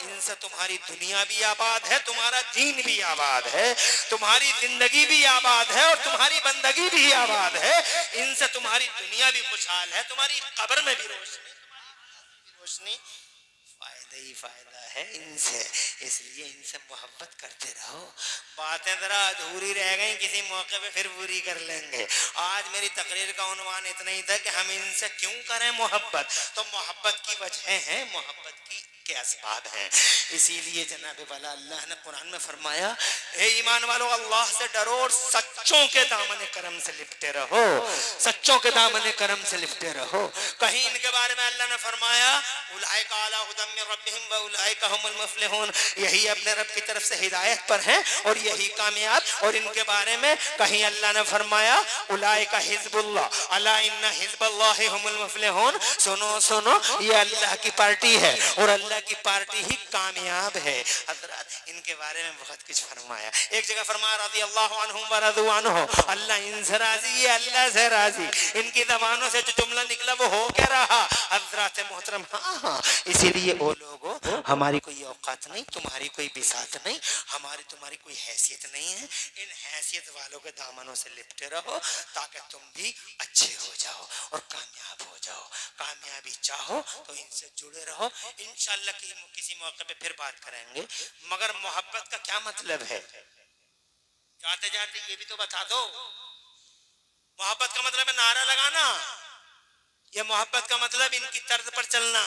इनसे तुम्हारी दुनिया भी आबाद है, तुम्हारा दीन भी आबाद है, तुम्हारी जिंदगी भी आबाद है और तुम्हारी बंदगी भी आबाद है। इनसे तुम्हारी दुनिया भी खुशहाल है, तुम्हारी कब्र में भी रोशनी, फायदा ही फायदा है इनसे। इसलिए इनसे मोहब्बत करते रहो। बातें जरा अधूरी रह गई, किसी मौके पे फिर पूरी कर लेंगे। आज मेरी तकरीर का उन्वान इतना ही था कि हम इनसे क्यों करें मोहब्बत, तो मोहब्बत की वजह है, मोहब्बत की के असबाब हैं। इसीलिए जनाबे वाला अल्लाह ने कुरान में फरमाया, हे ईमान वालों अल्लाह से डरो और सच्चों के दामन करम से लिपटे रहो, सच्चों के दामन करम से लिपटे रहो। कहीं इनके बारे में अल्लाह ने फरमाया, उलाइका अला हुदम मिन रब्बिहिम व उलाइका हुमुल मुफ्लिहून, यही अपने रब की तरफ से हिदायत पर हैं और यही कामयाब। और इनके बारे में कहीं अल्लाह ने फरमाया, उलाइका हिज़्बुल्लाह अला इन्ना हिज़्बल्लाहि हुमुल मुफ्लिहून, सुनो सुनो ये अल्लाह की पार्टी है और अल्लाह की पार्टी ही कामयाब है। हज़रत इनके बारे में बहुत कुछ फरमाया। एक जगह फरमाया, रज़ी अल्लाहु अन्हुम व रज़ू अन्हु, अल्लाह इनसे राजी, ये अल्लाह से राजी। इनकी ज़बानों से जो जुमला निकला वो हो क्या रहा हज़रत मोहतरम। हाँ, इसीलिए वो लोगों, हमारी कोई औकात नहीं, तुम्हारी कोई बिसात नहीं, हमारी तुम्हारी कोई हैसियत नहीं है। इन हैसियत वालों के दामनों से लिपटे रहो ताकि तुम भी अच्छे हो जाओ और कामयाब हो जाओ। कामयाबी चाहो तो इनसे जुड़े रहो। इंशाअल्लाह किसी मौके पे फिर बात करेंगे। मगर मोहब्बत का क्या मतलब है, जाते जाते ये भी तो बता दो। मोहब्बत का मतलब है नारा लगाना, या मोहब्बत का मतलब इनकी तर्ज पर चलना?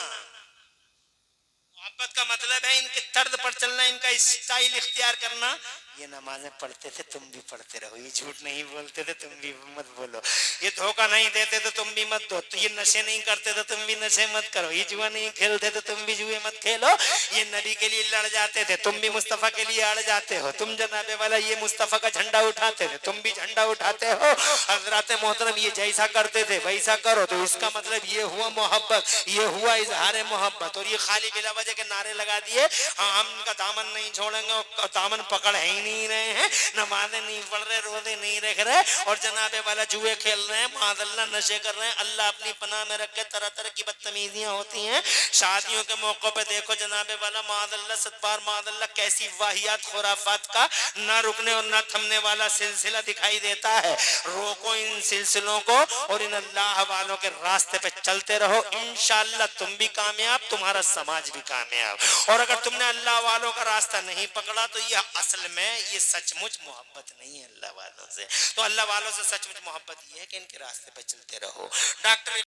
मोहब्बत का मतलब है इनके तर्ज पर चलना, इनका स्टाइल इख्तियार करना। ये नमाजें पढ़ते थे तुम भी पढ़ते रहो, ये झूठ नहीं बोलते थे तुम भी मत बोलो, ये धोखा नहीं देते तो तुम भी मत दो, तो ये नशे नहीं करते तो तुम भी नशे मत करो, ये जुआ नहीं खेलते तो तुम भी जुए मत खेलो, ये नबी के लिए लड़ जाते थे तुम भी मुस्तफ़ा के लिए अड़ जाते हो, तुम जनाबे वाला ये मुस्तफ़ा का झंडा उठाते थे तुम भी झंडा उठाते हो। हज़रत मोहतरम ये जैसा करते थे वैसा करो, तो इसका मतलब ये हुआ मोहब्बत, ये हुआ इजहार मोहब्बत। और ये खाली बिला वजह के नारे लगा दिए, हाँ हम इनका दामन नहीं छोड़ेंगे, दामन पकड़ है ही नहीं रहे हैं, नमाजें नहीं पढ़ रहे, रोजे नहीं रख रहे और जनाबे वाला जुए खेल रहे हैं, मादल्ला नशे कर रहे हैं। अल्लाह अपनी पनाह में रख के तरह तरह की बदतमीजियां होती हैं। शादियों के मौकों पे देखो जनाबे वाला मादल्ला सतबार मादल्ला कैसी वाहियात खुराफात का ना रुकने और ना थमने वाला सिलसिला दिखाई देता है। रोको इन सिलसिलों को और इन अल्लाह वालों के रास्ते पे चलते रहो, इंशाअल्लाह तुम भी कामयाब, तुम्हारा समाज भी कामयाब। और अगर तुमने अल्लाह वालों का रास्ता नहीं पकड़ा तो यह असल में ये सचमुच मोहब्बत नहीं है अल्लाह वालों से। तो अल्लाह वालों से सचमुच मोहब्बत ये है कि इनके रास्ते पे चलते रहो। डॉक्टर